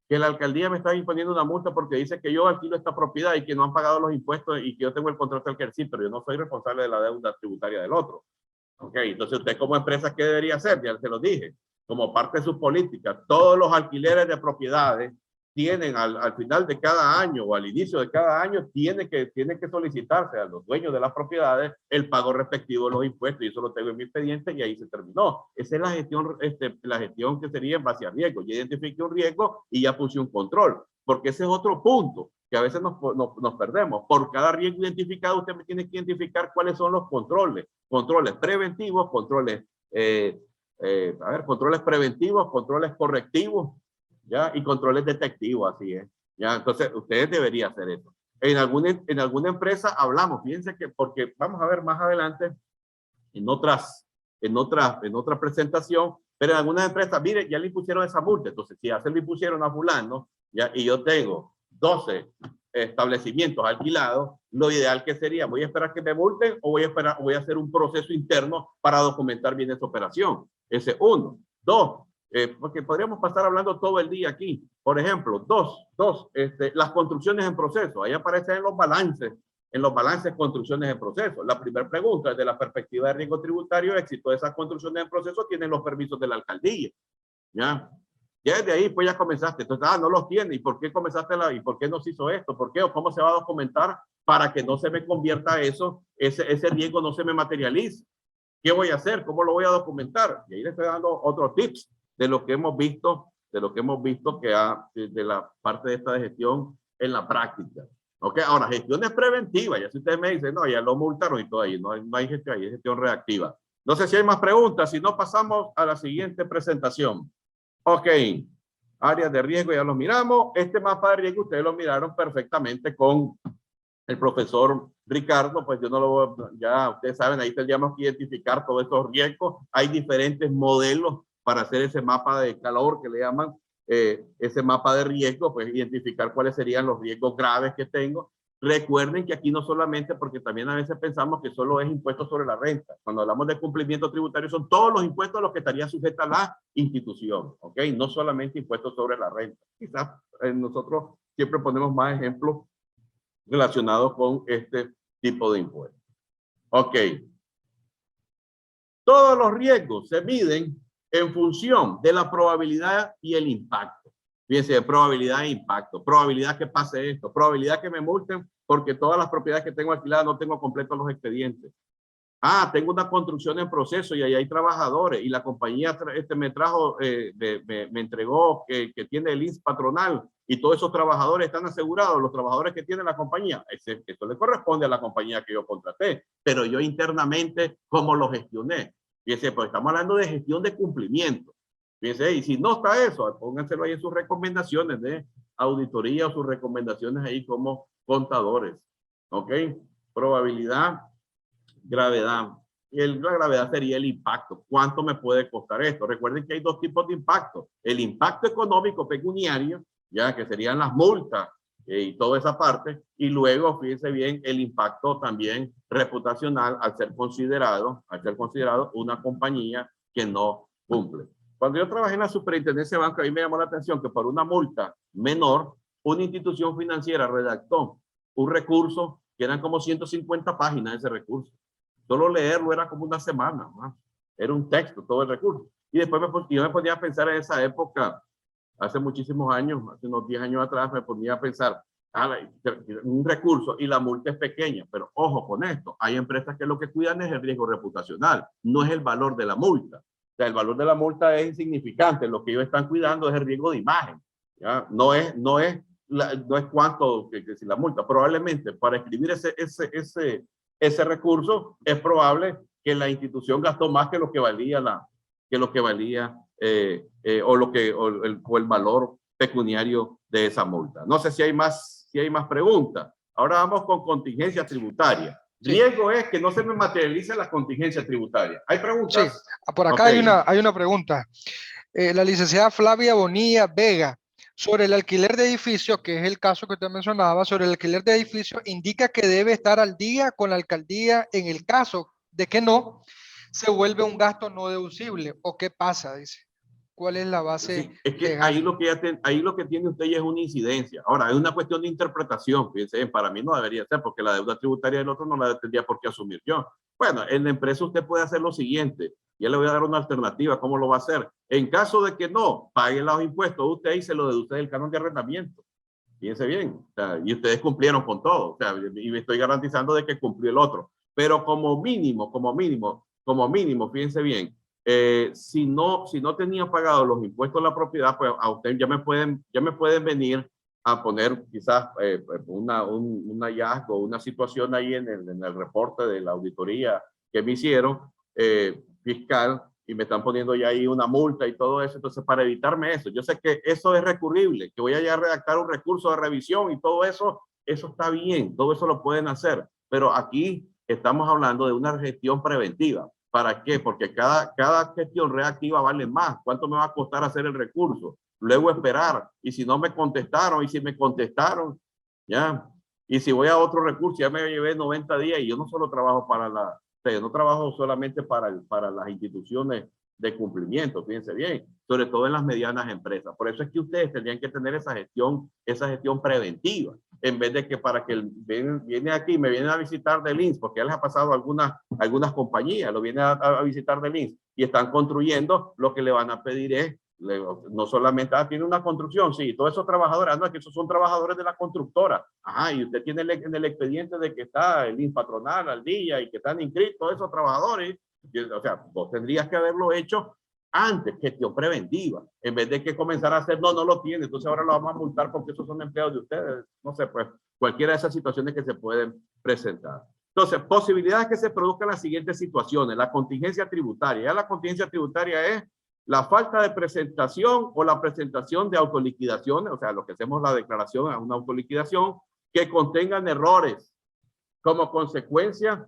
Speaker 1: que la alcaldía me está imponiendo una multa porque dice que yo alquilo esta propiedad y que no han pagado los impuestos y que yo tengo el contrato de alquiler, sí, pero yo no soy responsable de la deuda tributaria del otro. Ok, entonces usted como empresa, ¿qué debería hacer? Ya se lo dije. Como parte de su política, todos los alquileres de propiedades tienen al final de cada año o al inicio de cada año, tiene que solicitarse a los dueños de las propiedades el pago respectivo de los impuestos, y eso lo tengo en mi expediente y ahí se terminó. Esa es la gestión que sería en base a riesgo. Yo identifique un riesgo y ya puse un control, porque ese es otro punto que a veces nos perdemos. Por cada riesgo identificado, usted tiene que identificar cuáles son los controles preventivos, controles preventivos, controles correctivos, ¿ya? Y controles detectivos, así es. ¿Ya? Entonces, ustedes deberían hacer eso. En alguna empresa hablamos, fíjense que, porque vamos a ver más adelante en otra presentación, pero en algunas empresas, mire, ya le impusieron esa multa. Entonces, si ya se le impusieron a fulano, ya, y yo tengo 12 establecimientos alquilados, lo ideal que sería, voy a esperar que me multen o voy a hacer un proceso interno para documentar bien esa operación. Ese uno. Dos, porque podríamos pasar hablando todo el día aquí. Por ejemplo, las construcciones en proceso. Ahí aparecen en los balances construcciones en proceso. La primera pregunta, desde la perspectiva de riesgo tributario, éxito de esas construcciones en proceso tienen los permisos de la alcaldía. ¿Ya? Ya desde ahí, pues ya comenzaste. Entonces, no los tiene. ¿Y por qué comenzaste y por qué no se hizo esto? ¿Por qué? ¿O cómo se va a documentar para que no se me convierta eso, ese riesgo no se me materialice? ¿Qué voy a hacer? ¿Cómo lo voy a documentar? Y ahí les estoy dando otros tips de lo que hemos visto, de la parte de esta gestión en la práctica. ¿Ok? Ahora, gestiones preventivas. Ya si ustedes me dicen, no, ya lo multaron y todo ahí. No hay gestión, hay gestión reactiva. No sé si hay más preguntas. Si no, pasamos a la siguiente presentación. Ok. Áreas de riesgo ya los miramos. Este mapa de riesgo ustedes lo miraron perfectamente con el profesor Ricardo. Pues yo no lo voy, ya ustedes saben, ahí tendríamos que identificar todos estos riesgos. Hay diferentes modelos para hacer ese mapa de calor que le llaman, ese mapa de riesgo, pues identificar cuáles serían los riesgos graves que tengo. Recuerden que aquí no solamente, porque también a veces pensamos que solo es impuesto sobre la renta. Cuando hablamos de cumplimiento tributario, son todos los impuestos a los que estaría sujeta la institución, ¿ok? No solamente impuestos sobre la renta. Quizás nosotros siempre ponemos más ejemplos relacionados con este tipo de impuestos. Ok. Todos los riesgos se miden en función de la probabilidad y el impacto. Fíjense, probabilidad e impacto. Probabilidad que pase esto. Probabilidad que me multen porque todas las propiedades que tengo alquiladas no tengo completos los expedientes. Tengo una construcción en proceso y ahí hay trabajadores y la compañía me trajo, me entregó que tiene el INS patronal y todos esos trabajadores están asegurados, los trabajadores que tiene la compañía. Eso le corresponde a la compañía que yo contraté, pero yo internamente, ¿cómo lo gestioné? Fíjense, pues estamos hablando de gestión de cumplimiento. Fíjense, y si no está eso, pónganselo ahí en sus recomendaciones de auditoría o sus recomendaciones ahí como contadores. ¿Ok? Probabilidad, gravedad. La gravedad sería el impacto. ¿Cuánto me puede costar esto? Recuerden que hay dos tipos de impacto. El impacto económico pecuniario, ya que serían las multas y toda esa parte. Y luego, fíjense bien, el impacto también reputacional al ser considerado una compañía que no cumple. Cuando yo trabajé en la superintendencia de banco, a mí me llamó la atención que por una multa menor, una institución financiera redactó un recurso que eran como 150 páginas de ese recurso. Solo leerlo era como una semana, ¿no? Era un texto, todo el recurso. Y después yo me ponía a pensar en esa época, hace muchísimos años, hace unos 10 años atrás, me ponía a pensar, un recurso y la multa es pequeña, pero ojo con esto, hay empresas que lo que cuidan es el riesgo reputacional, no es el valor de la multa. O sea, el valor de la multa es insignificante, lo que ellos están cuidando es el riesgo de imagen, ¿ya? No es cuánto que si la multa, probablemente para escribir ese recurso es probable que la institución gastó más que lo que valía o el valor pecuniario de esa multa. No sé si hay más preguntas. Ahora vamos con contingencia tributaria.
Speaker 2: Sí.
Speaker 1: Riesgo es que no se me materialice la contingencia tributaria. ¿Hay preguntas?
Speaker 2: Sí, por acá okay. hay una pregunta. La licenciada Flavia Bonilla Vega, sobre el alquiler de edificio, que es el caso que usted mencionaba, sobre el alquiler de edificio, indica que debe estar al día con la alcaldía en el caso de que no, se vuelve un gasto no deducible. ¿O qué pasa? Dice. ¿Cuál es la base?
Speaker 1: Sí, es que ahí lo que tiene usted ya es una incidencia. Ahora, es una cuestión de interpretación. Fíjense, para mí no debería ser, porque la deuda tributaria del otro no la tendría por qué asumir yo. Bueno, en la empresa usted puede hacer lo siguiente. Ya le voy a dar una alternativa. ¿Cómo lo va a hacer? En caso de que no pague los impuestos, usted y se lo deduce del canon de arrendamiento. Fíjense bien. O sea, y ustedes cumplieron con todo. O sea, y me estoy garantizando de que cumplió el otro. Pero como mínimo, fíjense bien. Si no tenía pagado los impuestos de la propiedad, pues a usted ya me pueden venir a poner quizás un hallazgo, una situación ahí en el reporte de la auditoría que me hicieron fiscal, y me están poniendo ya ahí una multa y todo eso. Entonces, para evitarme eso, yo sé que eso es recurrible, que voy a ya redactar un recurso de revisión y todo eso está bien, todo eso lo pueden hacer, pero aquí estamos hablando de una gestión preventiva. ¿Para qué? Porque cada gestión reactiva vale más. ¿Cuánto me va a costar hacer el recurso? Luego esperar. Y si no me contestaron, y si me contestaron, ya. Y si voy a otro recurso, ya me llevé 90 días y yo no solo trabajo yo no trabajo solamente para las instituciones de cumplimiento, fíjense bien, sobre todo en las medianas empresas. Por eso es que ustedes tendrían que tener esa gestión preventiva, en vez de que para que viene aquí, me vienen a visitar del INS, porque ya les ha pasado a algunas compañías, lo vienen a visitar del INS y están construyendo, lo que le van a pedir es, no solamente, tiene una construcción, sí, todos esos trabajadores, no, es que esos son trabajadores de la constructora, y usted tiene en el expediente de que está el INS patronal al día y que están inscritos todos esos trabajadores. O sea, vos tendrías que haberlo hecho antes, gestión preventiva, en vez de que comenzar a hacer, no lo tiene, entonces ahora lo vamos a multar porque esos son empleados de ustedes. No sé, pues cualquiera de esas situaciones que se pueden presentar. Entonces, posibilidades que se produzcan las siguientes situaciones. La contingencia tributaria. Ya la contingencia tributaria es la falta de presentación o la presentación de autoliquidaciones, o sea, lo que hacemos la declaración a una autoliquidación, que contengan errores como consecuencia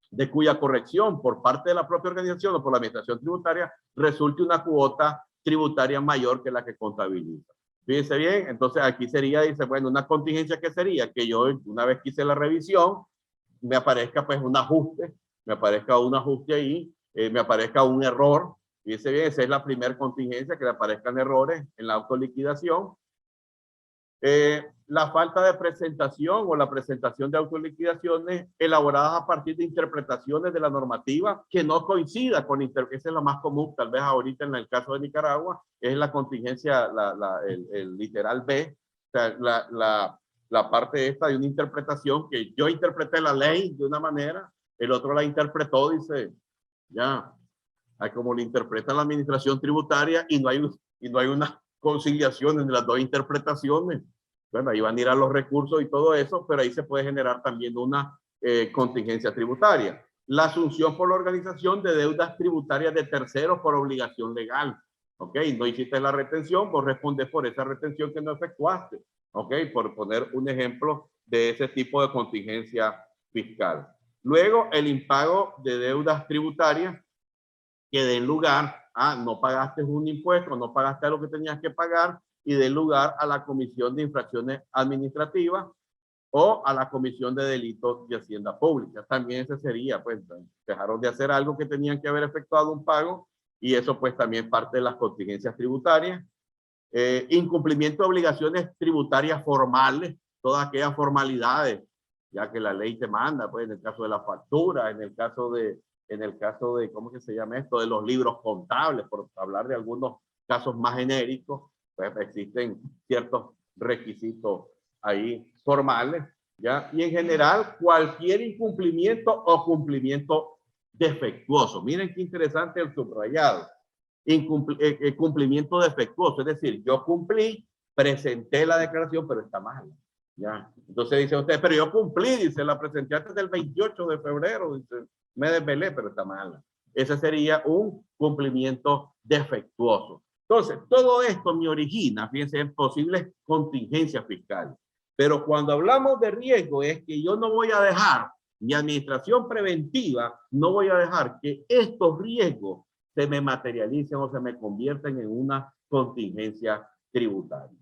Speaker 1: de cuya corrección por parte de la propia organización o por la administración tributaria resulte una cuota tributaria mayor que la que contabiliza. Fíjense bien, entonces aquí sería, dice, bueno, una contingencia que sería que yo una vez que hice la revisión, me aparezca pues un ajuste ahí, me aparezca un error. Fíjense bien, esa es la primera contingencia, que le aparezcan errores en la autoliquidación. La falta de presentación o la presentación de autoliquidaciones elaboradas a partir de interpretaciones de la normativa que no coincida con esa es la más común, tal vez ahorita en el caso de Nicaragua, es la contingencia, el literal B, o sea, la parte esta de una interpretación que yo interpreté la ley de una manera, el otro la interpretó, dice, ya, como lo interpreta la administración tributaria y no hay una conciliación entre las dos interpretaciones. Bueno, ahí van a ir a los recursos y todo eso, pero ahí se puede generar también una contingencia tributaria. la asunción por la organización de deudas tributarias de terceros por obligación legal. ¿Ok? No hiciste la retención, vos respondes por esa retención que no efectuaste. ¿Ok? Por poner un ejemplo de ese tipo de contingencia fiscal. Luego, el impago de deudas tributarias que den lugar a no pagaste un impuesto, no pagaste lo que tenías que pagar y den lugar a la comisión de infracciones administrativas o a la comisión de delitos de hacienda pública. También ese sería, pues, dejaron de hacer algo que tenían que haber efectuado un pago y eso pues también parte de las contingencias tributarias. Incumplimiento de obligaciones tributarias formales, todas aquellas formalidades, ya que la ley te manda, pues en el caso de la factura, en el caso de, ¿cómo que se llama esto? De los libros contables, por hablar de algunos casos más genéricos, pues existen ciertos requisitos ahí formales, ¿ya? Y en general, cualquier incumplimiento o cumplimiento defectuoso. Miren qué interesante el subrayado. Cumplimiento defectuoso, es decir, yo cumplí, presenté la declaración, pero está mal. ¿Ya? Entonces dice usted, pero yo cumplí, dice, la presenté antes del 28 de febrero, dice, me desvelé, pero está mal. Ese sería un cumplimiento defectuoso. Entonces, todo esto me origina, fíjense, en posibles contingencias fiscales. Pero cuando hablamos de riesgo es que yo no voy a dejar, mi administración preventiva, no voy a dejar que estos riesgos se me materialicen o se me convierten en una contingencia tributaria.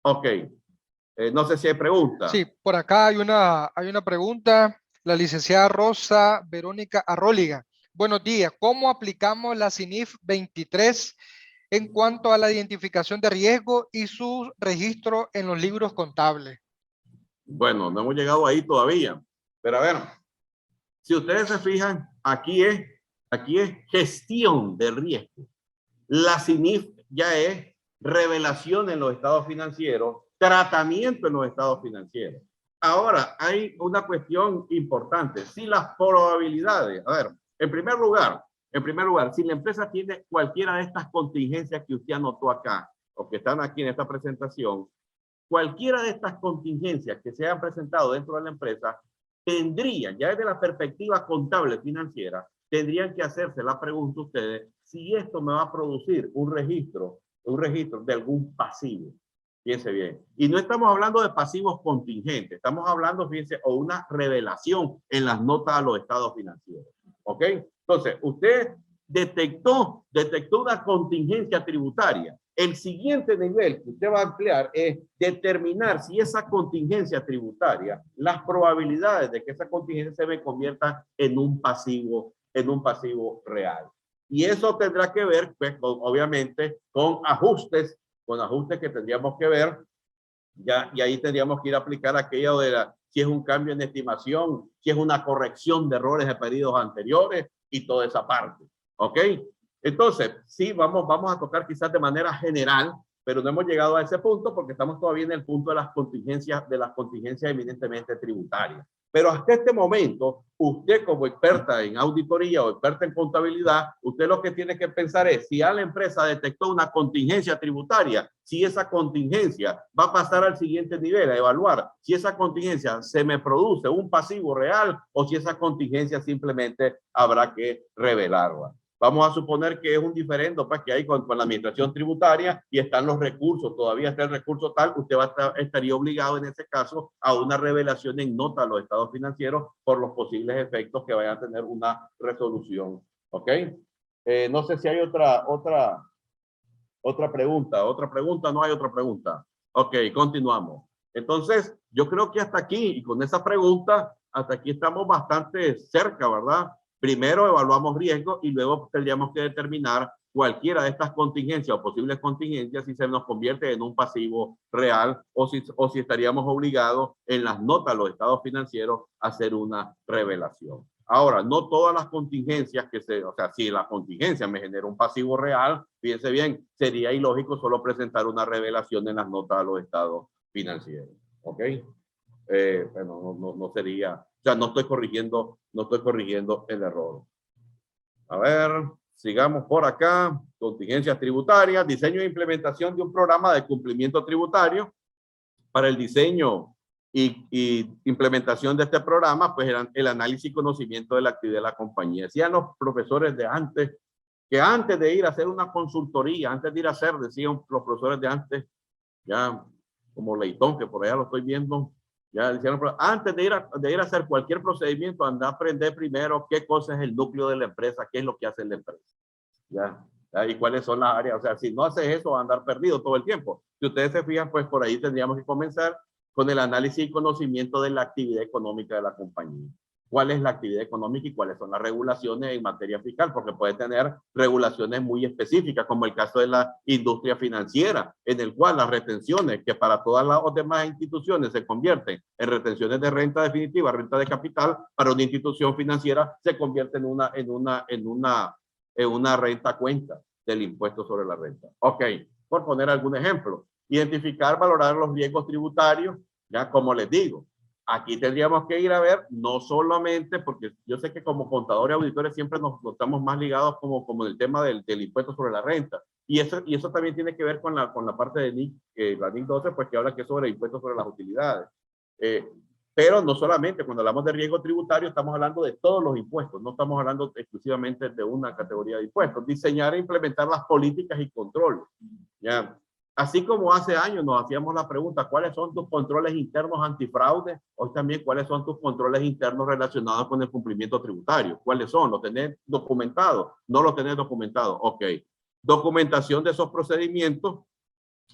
Speaker 1: Ok. No sé si hay preguntas.
Speaker 2: Sí, por acá hay una pregunta. La licenciada Rosa Verónica Arróliga. Buenos días. ¿Cómo aplicamos la CINIF 23 en cuanto a la identificación de riesgo y su registro en los libros contables?
Speaker 1: Bueno, no hemos llegado ahí todavía. Pero a ver, si ustedes se fijan, aquí es gestión de riesgo. La CINIF ya es revelación en los estados financieros, tratamiento en los estados financieros. Ahora, hay una cuestión importante. Si las probabilidades, a ver, en primer lugar, si la empresa tiene cualquiera de estas contingencias que usted anotó acá, o que están aquí en esta presentación, cualquiera de estas contingencias que se hayan presentado dentro de la empresa, tendrían, ya desde la perspectiva contable financiera, tendrían que hacerse la pregunta ustedes si esto me va a producir un registro de algún pasivo. Fíjense bien. Y no estamos hablando de pasivos contingentes, estamos hablando, fíjense, o una revelación en las notas a los estados financieros. ¿Ok? Entonces, usted detectó una contingencia tributaria. El siguiente nivel que usted va a emplear es determinar si esa contingencia tributaria, las probabilidades de que esa contingencia se me convierta en un pasivo real. Y eso tendrá que ver, pues, obviamente, con ajustes que tendríamos que ver, ya, y ahí tendríamos que ir a aplicar aquello de si es un cambio en estimación, si es una corrección de errores de periodos anteriores y toda esa parte. ¿Ok? Entonces, sí, vamos a tocar quizás de manera general, pero no hemos llegado a ese punto porque estamos todavía en el punto de las contingencias eminentemente tributarias. Pero hasta este momento, usted como experta en auditoría o experta en contabilidad, usted lo que tiene que pensar es si a la empresa detectó una contingencia tributaria, si esa contingencia va a pasar al siguiente nivel, a evaluar si esa contingencia se me produce un pasivo real o si esa contingencia simplemente habrá que revelarla. Vamos a suponer que es un diferendo pues, que hay con la administración tributaria y están los recursos, todavía está el recurso tal, usted estaría obligado en ese caso a una revelación en nota a los estados financieros por los posibles efectos que vayan a tener una resolución. ¿Ok? No sé si hay otra pregunta, no hay otra pregunta. Ok, continuamos. Entonces, yo creo que hasta aquí, y con esa pregunta, hasta aquí estamos bastante cerca, ¿verdad? Primero evaluamos riesgos y luego tendríamos que determinar cualquiera de estas contingencias o posibles contingencias si se nos convierte en un pasivo real o si estaríamos obligados en las notas de los estados financieros a hacer una revelación. Ahora, no todas las contingencias o sea, si la contingencia me genera un pasivo real, fíjense bien, sería ilógico solo presentar una revelación en las notas de los estados financieros. ¿Ok? Bueno, no sería, o sea, no estoy corrigiendo el error. A ver, sigamos por acá. Contingencias tributarias, diseño e implementación de un programa de cumplimiento tributario. Para el diseño y implementación de este programa, pues eran el análisis y conocimiento de la actividad de la compañía. Decían los profesores de antes, que antes de ir a hacer una consultoría, antes de ir a hacer, decían los profesores de antes, ya como Leitón, que por allá lo estoy viendo, ya decían, antes de ir a hacer cualquier procedimiento, anda a aprender primero qué cosa es el núcleo de la empresa, qué es lo que hace la empresa. Ya, y cuáles son las áreas. O sea, si no haces eso, va a andar perdido todo el tiempo. Si ustedes se fijan, pues por ahí tendríamos que comenzar con el análisis y conocimiento de la actividad económica de la compañía. ¿Cuál es la actividad económica y cuáles son las regulaciones en materia fiscal? Porque puede tener regulaciones muy específicas, como el caso de la industria financiera, en el cual las retenciones, que para todas las demás instituciones se convierten en retenciones de renta definitiva, renta de capital, para una institución financiera se convierte en una renta cuenta del impuesto sobre la renta. Ok, por poner algún ejemplo. Identificar, valorar los riesgos tributarios, ya como les digo. Aquí tendríamos que ir a ver, no solamente, porque yo sé que como contadores y auditores siempre nos estamos más ligados como el tema del impuesto sobre la renta. Y eso también tiene que ver con la parte de NIC, la NIC 12, pues que habla que es sobre el impuesto sobre las utilidades. Pero no solamente, cuando hablamos de riesgo tributario, estamos hablando de todos los impuestos, no estamos hablando exclusivamente de una categoría de impuestos. Diseñar e implementar las políticas y controles. ¿Ya? Así como hace años nos hacíamos la pregunta, ¿cuáles son tus controles internos antifraude? Hoy también, ¿cuáles son tus controles internos relacionados con el cumplimiento tributario? ¿Cuáles son? ¿Lo tenés documentado? ¿No lo tenés documentado? Ok. Documentación de esos procedimientos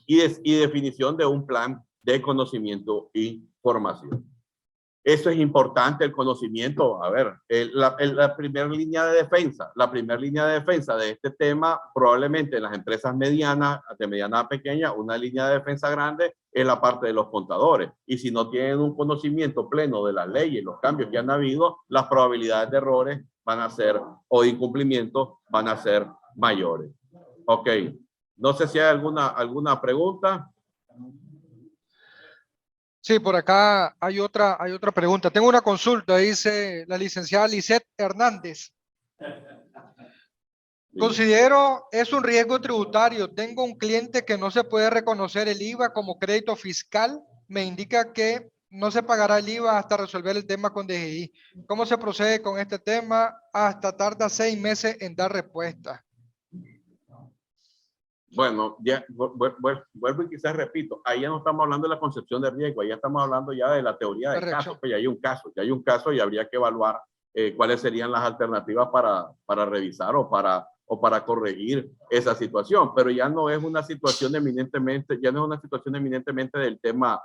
Speaker 1: y definición de un plan de conocimiento y formación. Eso es importante, el conocimiento. A ver, la primera línea de defensa, de este tema, probablemente en las empresas medianas, de mediana a pequeña, una línea de defensa grande es la parte de los contadores. Y si no tienen un conocimiento pleno de las leyes, los cambios que han habido, las probabilidades de errores van a ser, o de incumplimiento, van a ser mayores. Ok, no sé si hay alguna pregunta.
Speaker 2: Sí, por acá hay otra pregunta. Tengo una consulta, dice la licenciada Lisette Hernández. Considero es un riesgo tributario. Tengo un cliente que no se puede reconocer el IVA como crédito fiscal. Me indica que no se pagará el IVA hasta resolver el tema con DGI. ¿Cómo se procede con este tema? Hasta tarda 6 meses en dar respuesta.
Speaker 1: Bueno, ya vuelvo y quizás repito, ahí ya no estamos hablando de la concepción de riesgo, ahí ya estamos hablando ya de la teoría del caso, pues ya hay un caso y habría que evaluar cuáles serían las alternativas para revisar o para corregir esa situación, pero ya no es una situación eminentemente, del tema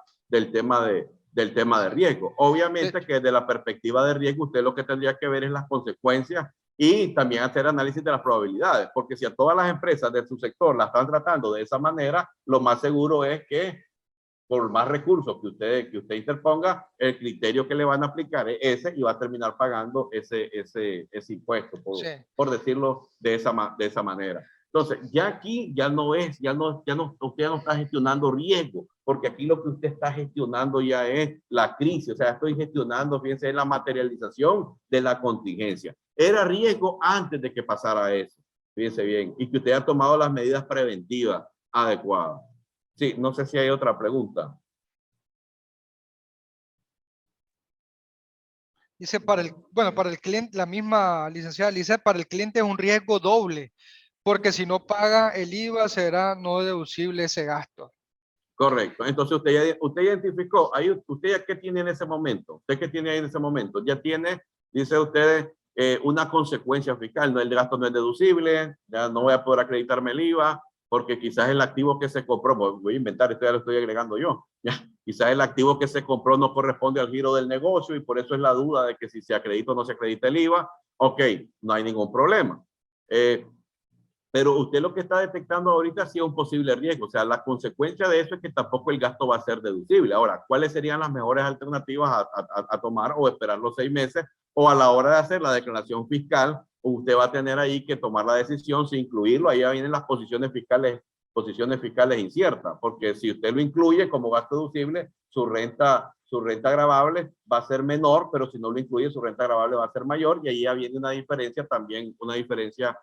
Speaker 1: de riesgo. Obviamente que desde la perspectiva de riesgo, usted lo que tendría que ver es las consecuencias y también hacer análisis de las probabilidades, porque si a todas las empresas de su sector la están tratando de esa manera, lo más seguro es que por más recursos que usted interponga, el criterio que le van a aplicar es ese y va a terminar pagando ese impuesto, por decirlo de esa manera. Entonces, ya aquí usted ya no está gestionando riesgo, porque aquí lo que usted está gestionando ya es la crisis, o sea, estoy gestionando, fíjense, la materialización de la contingencia. Era riesgo antes de que pasara eso, fíjense bien, y que usted ha tomado las medidas preventivas adecuadas. Sí, no sé si hay otra pregunta.
Speaker 2: Dice, para el cliente, la misma licenciada dice, para el cliente es un riesgo doble, porque si no paga el IVA será no deducible ese gasto.
Speaker 1: Correcto. Entonces usted identificó, ahí usted ya qué tiene en ese momento. ¿Usted qué tiene ahí en ese momento? Ya tiene, dice usted, una consecuencia fiscal. No, el gasto no es deducible, ya no voy a poder acreditarme el IVA, porque quizás el activo que se compró, voy a inventar, esto ya lo estoy agregando yo, ya, quizás el activo que se compró no corresponde al giro del negocio y por eso es la duda de que si se acredita o no se acredita el IVA. Ok, no hay ningún problema. Pero usted lo que está detectando ahorita sí es un posible riesgo. O sea, la consecuencia de eso es que tampoco el gasto va a ser deducible. Ahora, ¿cuáles serían las mejores alternativas a tomar o esperar los 6 meses? O a la hora de hacer la declaración fiscal, usted va a tener ahí que tomar la decisión si incluirlo. Ahí ya vienen las posiciones fiscales inciertas, porque si usted lo incluye como gasto deducible, su renta gravable va a ser menor, pero si no lo incluye, su renta gravable va a ser mayor y ahí ya viene una diferencia también, una diferencia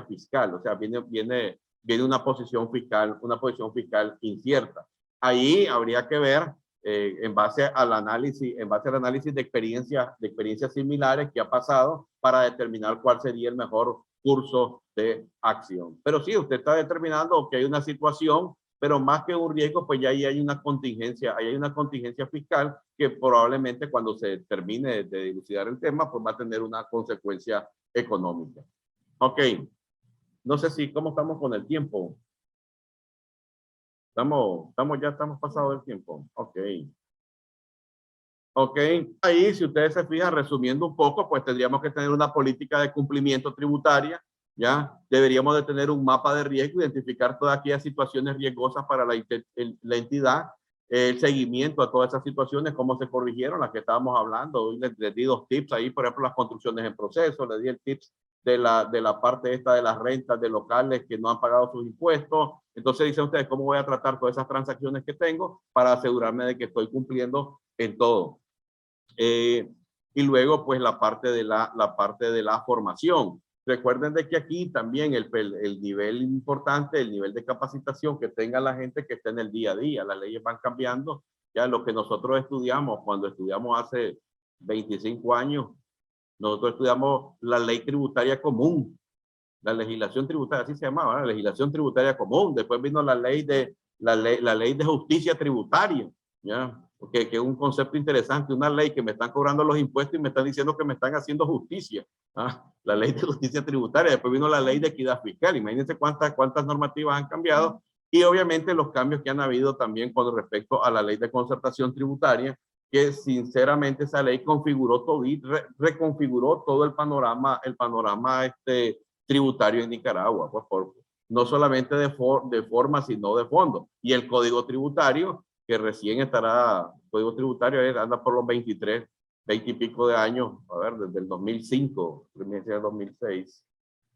Speaker 1: fiscal, o sea, viene una posición fiscal incierta. Ahí habría que ver en base al análisis de experiencias similares que ha pasado para determinar cuál sería el mejor curso de acción. Pero sí, usted está determinando que hay una situación, pero más que un riesgo, pues ya ahí hay una contingencia fiscal que probablemente cuando se termine de dilucidar el tema, pues va a tener una consecuencia económica. Ok, no sé si, ¿cómo estamos con el tiempo? Ya estamos pasado el tiempo. Ok. Ok, ahí si ustedes se fijan, resumiendo un poco, pues tendríamos que tener una política de cumplimiento tributaria, ¿ya? Deberíamos de tener un mapa de riesgo, identificar todas aquellas situaciones riesgosas para la entidad, el seguimiento a todas esas situaciones, cómo se corrigieron, las que estábamos hablando. Hoy les di 2 tips ahí, por ejemplo, las construcciones en proceso, les di el tips de la parte esta de las rentas de locales que no han pagado sus impuestos. Entonces dicen ustedes, ¿cómo voy a tratar todas esas transacciones que tengo para asegurarme de que estoy cumpliendo en todo? Y luego pues la parte de la formación. Recuerden de que aquí también el nivel importante, el nivel de capacitación que tenga la gente que esté en el día a día. Las leyes van cambiando. Ya lo que nosotros estudiamos cuando estudiamos hace 25 años, nosotros estudiamos la ley tributaria común, la legislación tributaria, así se llamaba, la legislación tributaria común. Después vino la ley de justicia tributaria, ¿ya? Que es un concepto interesante, una ley que me están cobrando los impuestos y me están diciendo que me están haciendo justicia. ¿Ah? La ley de justicia tributaria. Después vino la ley de equidad fiscal. Imagínense cuántas normativas han cambiado. Y obviamente los cambios que han habido también con respecto a la ley de concertación tributaria, que sinceramente esa ley configuró todo y reconfiguró todo el panorama tributario en Nicaragua, pues no solamente de forma, sino de fondo. Y el código tributario, que recién estará, el código tributario anda por los 20 y pico de años, a ver, desde el 2005, primicia del 2006,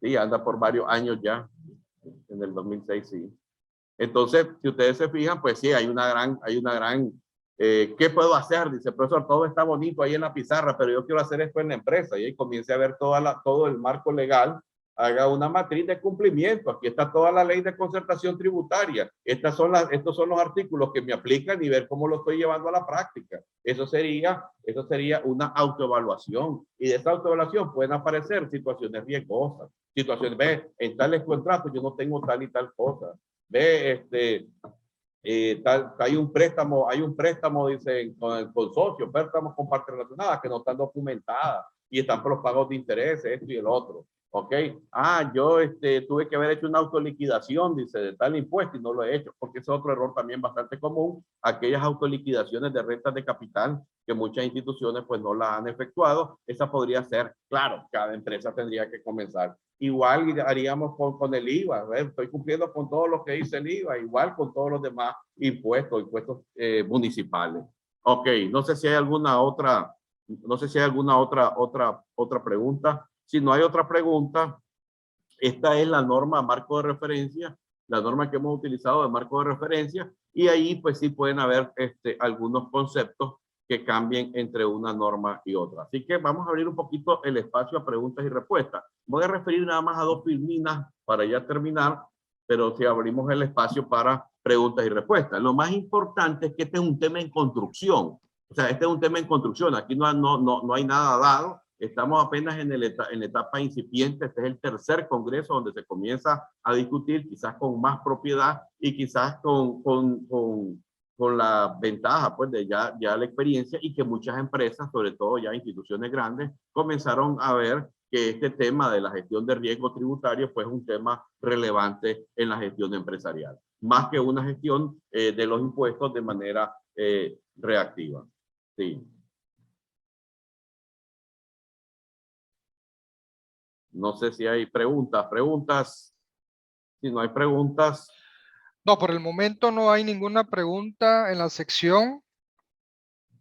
Speaker 1: sí, anda por varios años ya, en el 2006, sí. Entonces, si ustedes se fijan, pues sí, hay una gran, ¿qué puedo hacer? Dice, profesor, todo está bonito ahí en la pizarra, pero yo quiero hacer esto en la empresa. Y ahí comience a ver todo el marco legal, haga una matriz de cumplimiento. Aquí está toda la ley de concertación tributaria. Estos son los artículos que me aplican y ver cómo lo estoy llevando a la práctica. Eso sería una autoevaluación. Y de esa autoevaluación pueden aparecer situaciones riesgosas, situaciones, ve, en tales contratos yo no tengo tal y tal cosa. Ve, hay un préstamo, dicen, con socios, préstamos con partes relacionadas que no están documentadas y están por los pagos de intereses, esto y el otro. ¿Ok? Yo tuve que haber hecho una autoliquidación, dice, de tal impuesto y no lo he hecho, porque es otro error también bastante común, aquellas autoliquidaciones de rentas de capital que muchas instituciones pues no la han efectuado. Esa podría ser, claro, cada empresa tendría que comenzar. Igual haríamos con el IVA, ¿ves? Estoy cumpliendo con todo lo que dice el IVA, igual con todos los demás impuestos municipales. Ok, no sé si hay alguna otra pregunta. Si no hay otra pregunta, esta es la norma marco de referencia, la norma que hemos utilizado de marco de referencia, y ahí pues sí pueden haber algunos conceptos que cambien entre una norma y otra. Así que vamos a abrir un poquito el espacio a preguntas y respuestas. Voy a referir nada más a 2 filminas para ya terminar, pero si abrimos el espacio para preguntas y respuestas. Lo más importante es que este es un tema en construcción. O sea, este es un tema en construcción. Aquí no hay nada dado. Estamos apenas en la etapa incipiente. Este es el tercer congreso donde se comienza a discutir, quizás con más propiedad y quizás con la ventaja pues de ya la experiencia, y que muchas empresas, sobre todo ya instituciones grandes, comenzaron a ver que este tema de la gestión de riesgo tributario pues es un tema relevante en la gestión empresarial, más que una gestión de los impuestos de manera reactiva. Sí. No sé si hay preguntas. Si no hay preguntas.
Speaker 2: No, por el momento no hay ninguna pregunta en la sección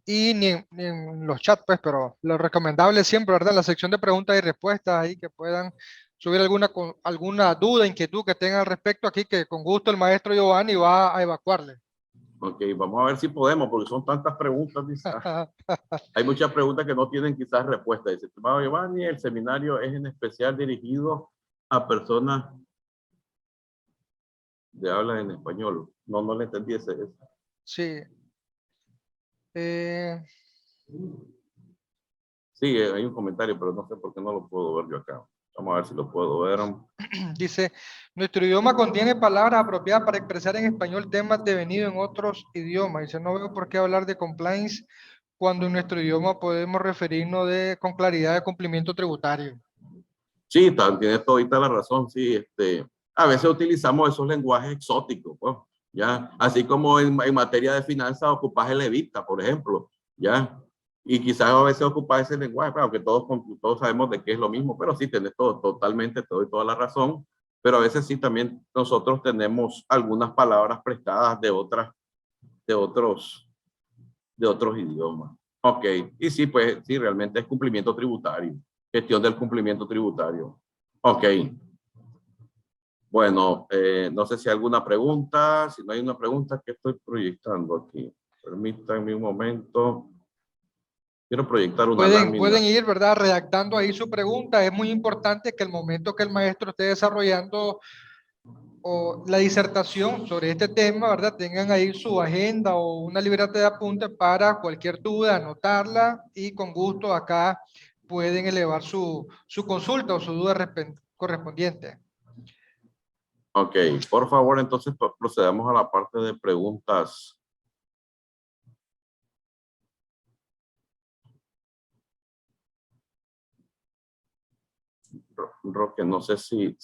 Speaker 2: y ni en los chats, pues, pero lo recomendable siempre, ¿verdad? En la sección de preguntas y respuestas ahí que puedan subir alguna duda, inquietud que tengan al respecto aquí, que con gusto el maestro Giovanni va a evacuarle.
Speaker 1: Ok, vamos a ver si podemos, porque son tantas preguntas. Hay muchas preguntas que no tienen quizás respuesta. Dice, estimado Giovanni, el seminario es en especial dirigido a personas de habla en español. No le entendí ese.
Speaker 2: Sí.
Speaker 1: Sí, hay un comentario, pero no sé por qué no lo puedo ver yo acá. Vamos a ver si lo puedo ver.
Speaker 2: Dice, nuestro idioma contiene palabras apropiadas para expresar en español temas devenidos en otros idiomas. Dice, no veo por qué hablar de compliance cuando en nuestro idioma podemos referirnos con claridad de cumplimiento tributario.
Speaker 1: Sí, tiene todita la razón, sí. A veces utilizamos esos lenguajes exóticos, pues, ya. Así como en materia de finanzas ocupas el evita, por ejemplo, ya. Y quizás a veces ocupas ese lenguaje, claro que todos sabemos de qué es lo mismo, pero sí, tenés totalmente toda la razón. Pero a veces sí, también nosotros tenemos algunas palabras prestadas de otros, de otros idiomas. Ok, y sí, pues sí, realmente es cumplimiento tributario, gestión del cumplimiento tributario. Ok, bueno, no sé si hay alguna pregunta, si no hay una pregunta, ¿qué estoy proyectando aquí? Permítanme un momento. Quiero proyectar una
Speaker 2: Pueden
Speaker 1: lámina.
Speaker 2: ir, ¿verdad? Redactando ahí su pregunta. Es muy importante que el momento que el maestro esté desarrollando o la disertación sobre este tema, ¿verdad? Tengan ahí su agenda o una libreta de apuntes para cualquier duda, anotarla y con gusto acá pueden elevar su consulta o su duda correspondiente.
Speaker 1: Ok, por favor, entonces procedamos a la parte de preguntas. Roque, no sé si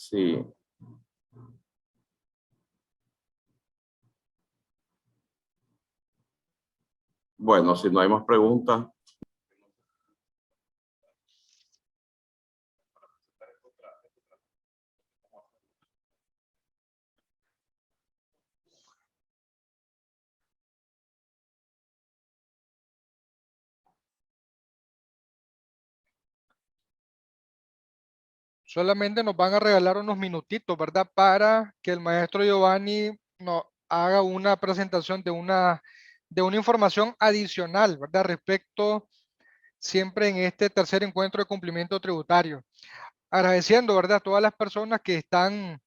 Speaker 1: bueno, si no hay más preguntas.
Speaker 2: Solamente nos van a regalar unos minutitos, ¿verdad? Para que el maestro Giovanni nos haga una presentación de una información adicional, ¿verdad? Respecto siempre en este tercer encuentro de cumplimiento tributario. Agradeciendo, ¿verdad? A todas las personas que están,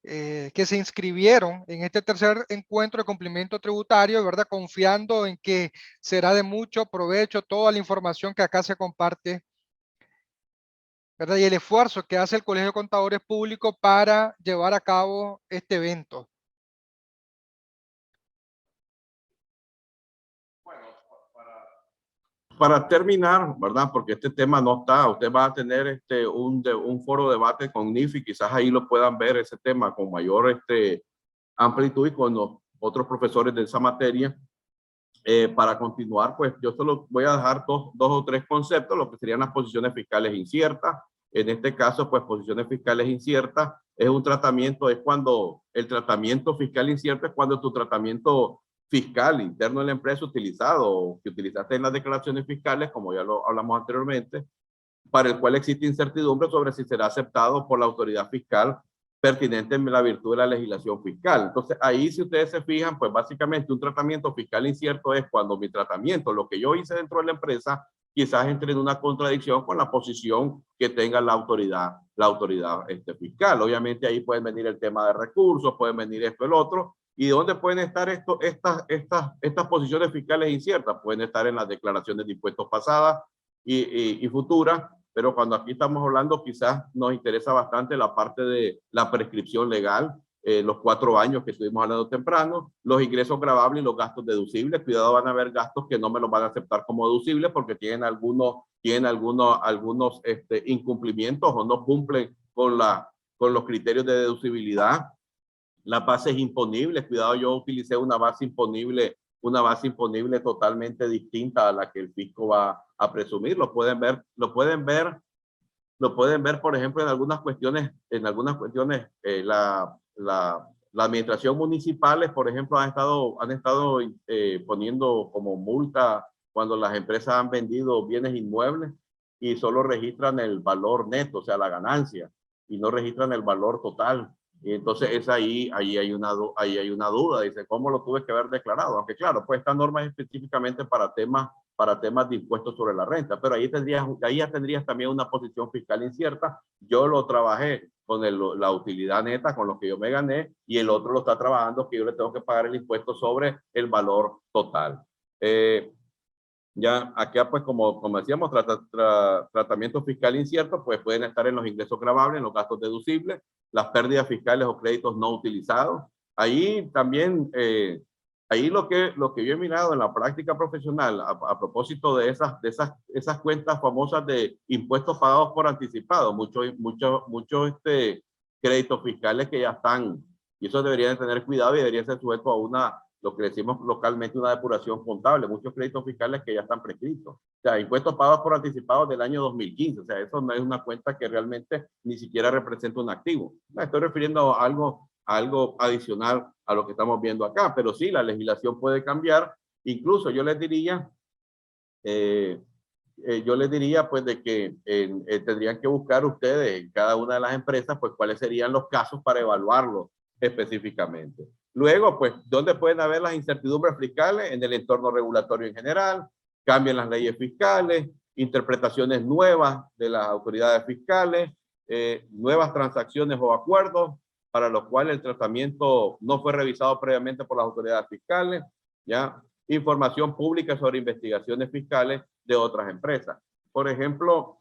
Speaker 2: que se inscribieron en este tercer encuentro de cumplimiento tributario, ¿verdad? Confiando en que será de mucho provecho toda la información que acá se comparte, ¿verdad? Y el esfuerzo que hace el Colegio de Contadores Públicos para llevar a cabo este evento.
Speaker 1: Para terminar, ¿verdad? Porque este tema no está, usted va a tener un foro de debate con NIFI, quizás ahí lo puedan ver ese tema con mayor amplitud y con los otros profesores de esa materia. Para continuar, pues yo solo voy a dejar dos o tres conceptos, lo que serían las posiciones fiscales inciertas. En este caso, pues posiciones fiscales inciertas es un tratamiento, es cuando el tratamiento fiscal incierto es cuando tu tratamiento fiscal interno de la empresa utilizado o que utilizaste en las declaraciones fiscales, como ya lo hablamos anteriormente, para el cual existe incertidumbre sobre si será aceptado por la autoridad fiscal pertinente en la virtud de la legislación fiscal. Entonces, ahí si ustedes se fijan, pues básicamente un tratamiento fiscal incierto es cuando mi tratamiento, lo que yo hice dentro de la empresa, quizás entre en una contradicción con la posición que tenga la autoridad fiscal. Obviamente ahí pueden venir el tema de recursos, pueden venir esto, el otro, ¿y dónde pueden estar estas posiciones fiscales inciertas? Pueden estar en las declaraciones de impuestos pasadas y futuras, pero cuando aquí estamos hablando quizás nos interesa bastante la parte de la prescripción legal, los 4 años que estuvimos hablando temprano, los ingresos gravables y los gastos deducibles. Cuidado, van a haber gastos que no me los van a aceptar como deducibles porque tienen algunos incumplimientos o no cumplen con los criterios de deducibilidad. Las bases imponibles, cuidado, yo utilicé una base imponible totalmente distinta a la que el fisco va a presumir. Lo pueden ver, por ejemplo, en algunas cuestiones, la administración municipales, por ejemplo, han estado poniendo como multa cuando las empresas han vendido bienes inmuebles y solo registran el valor neto, o sea, la ganancia, y no registran el valor total. Y entonces es ahí hay una duda, dice, ¿cómo lo tuve que haber declarado? Aunque claro, pues esta norma es específicamente para temas de impuestos sobre la renta, pero ahí ya tendrías también una posición fiscal incierta. Yo lo trabajé con la utilidad neta, con lo que yo me gané, y el otro lo está trabajando que yo le tengo que pagar el impuesto sobre el valor total. Ya acá, pues, como decíamos, tratamiento fiscal incierto, pues pueden estar en los ingresos gravables, en los gastos deducibles, las pérdidas fiscales o créditos no utilizados. Ahí también, ahí lo que yo he mirado en la práctica profesional, a propósito de esas cuentas famosas de impuestos pagados por anticipado, muchos créditos fiscales que ya están, y eso deberían tener cuidado y deberían ser sujetos a lo que decimos localmente, una depuración contable, muchos créditos fiscales que ya están prescritos. O sea, impuestos pagados por anticipados del año 2015. O sea, eso no es una cuenta que realmente ni siquiera representa un activo. Me estoy refiriendo a algo adicional a lo que estamos viendo acá, pero sí, la legislación puede cambiar. Incluso yo les diría pues de que tendrían que buscar ustedes en cada una de las empresas pues cuáles serían los casos para evaluarlo específicamente. Luego, pues, ¿dónde pueden haber las incertidumbres fiscales? En el entorno regulatorio en general, cambian las leyes fiscales, interpretaciones nuevas de las autoridades fiscales, nuevas transacciones o acuerdos para los cuales el tratamiento no fue revisado previamente por las autoridades fiscales, ¿ya? Información pública sobre investigaciones fiscales de otras empresas. Por ejemplo,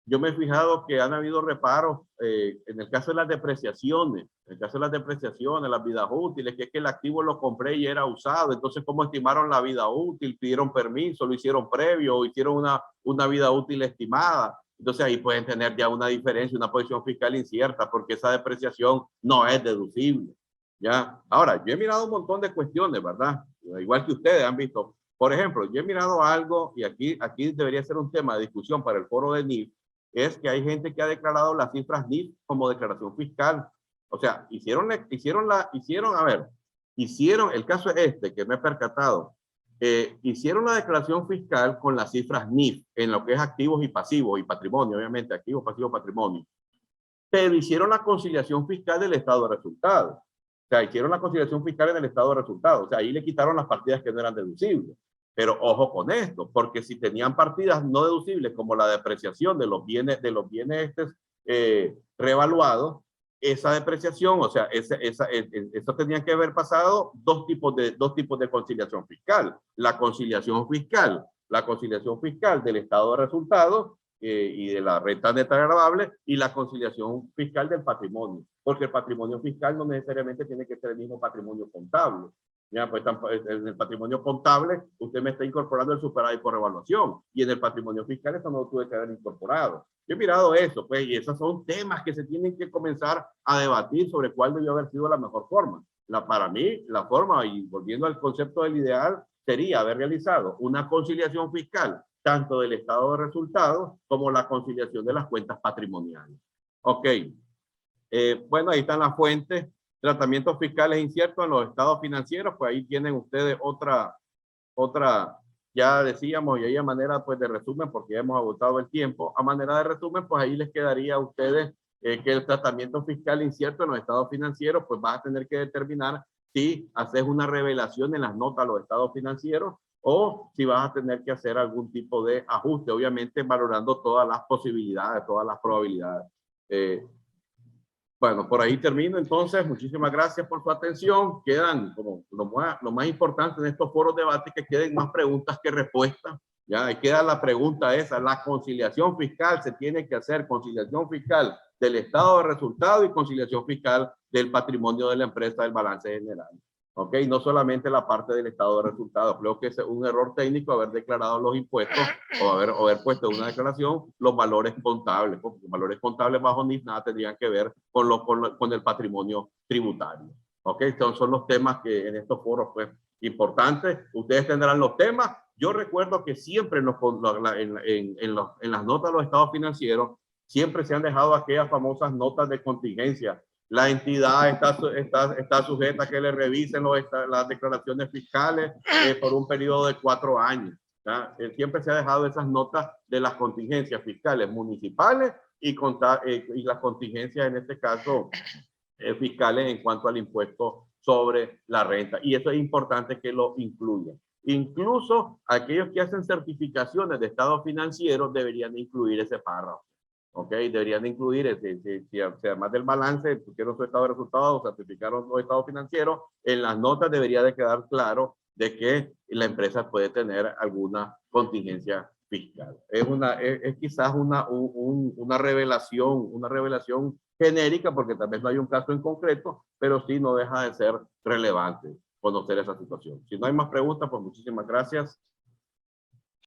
Speaker 1: yo me he fijado que han habido reparos en el caso de las depreciaciones, las vidas útiles, que es que el activo lo compré y era usado. Entonces, ¿cómo estimaron la vida útil? ¿Pidieron permiso? ¿Lo hicieron previo? ¿O hicieron una vida útil estimada? Entonces, ahí pueden tener ya una diferencia, una posición fiscal incierta, porque esa depreciación no es deducible. ¿Ya? Ahora, yo he mirado un montón de cuestiones, ¿verdad? Igual que ustedes han visto. Por ejemplo, yo he mirado algo, y aquí debería ser un tema de discusión para el foro de NIF, es que hay gente que ha declarado las cifras NIF como declaración fiscal. O sea, hicieron el caso es este, que me he percatado, hicieron la declaración fiscal con las cifras NIF en lo que es activos y pasivos y patrimonio, obviamente, activos, pasivos, patrimonio. Pero hicieron la conciliación fiscal del estado de resultados. O sea, hicieron la conciliación fiscal en el estado de resultados. O sea, ahí le quitaron las partidas que no eran deducibles. Pero ojo con esto, porque si tenían partidas no deducibles como la depreciación de los bienes revaluados, esa depreciación, o sea, eso tenía que haber pasado dos tipos de conciliación fiscal. La conciliación fiscal del estado de resultados y de la renta neta agravable y la conciliación fiscal del patrimonio, porque el patrimonio fiscal no necesariamente tiene que ser el mismo patrimonio contable. Ya, pues en el patrimonio contable usted me está incorporando el superávit por revaluación y en el patrimonio fiscal eso no lo tuve que haber incorporado. Yo he mirado eso, pues, y esos son temas que se tienen que comenzar a debatir sobre cuál debió haber sido la mejor forma. Para mí, la forma, y volviendo al concepto del ideal, sería haber realizado una conciliación fiscal tanto del estado de resultados como la conciliación de las cuentas patrimoniales. Ok, bueno, ahí están las fuentes. Tratamientos fiscales inciertos en los estados financieros, pues ahí tienen ustedes otra, ya decíamos, y ahí a manera pues de resumen, porque ya hemos agotado el tiempo, a manera de resumen, pues ahí les quedaría a ustedes que el tratamiento fiscal incierto en los estados financieros, pues vas a tener que determinar si haces una revelación en las notas a los estados financieros o si vas a tener que hacer algún tipo de ajuste, obviamente valorando todas las posibilidades, todas las probabilidades. Bueno, por ahí termino entonces. Muchísimas gracias por su atención. Quedan como lo más importante en estos foros de debate, que queden más preguntas que respuestas. Ya, ahí queda la pregunta esa, la conciliación fiscal se tiene que hacer, conciliación fiscal del estado de resultado y conciliación fiscal del patrimonio de la empresa del balance general. ¿Ok? No solamente la parte del estado de resultados. Creo que es un error técnico haber declarado los impuestos o haber puesto en una declaración los valores contables, porque los valores contables bajo NIF nada tendrían que ver con el patrimonio tributario. ¿Ok? Son los temas que en estos foros, pues, importantes. Ustedes tendrán los temas. Yo recuerdo que siempre en las notas de los estados financieros siempre se han dejado aquellas famosas notas de contingencia. La entidad está sujeta a que le revisen las declaraciones fiscales por un periodo de 4 años. Siempre se ha dejado esas notas de las contingencias fiscales municipales y las contingencias, en este caso, fiscales en cuanto al impuesto sobre la renta. Y eso es importante que lo incluyan. Incluso aquellos que hacen certificaciones de estados financieros deberían incluir ese párrafo. ¿ok? Deberían de incluir, si además del balance, pusieron su estado de resultados, certificaron su estado financiero, en las notas debería de quedar claro de que la empresa puede tener alguna contingencia fiscal. Es quizás una revelación genérica, porque tal vez no hay un caso en concreto, pero sí no deja de ser relevante conocer esa situación. Si no hay más preguntas, pues muchísimas gracias.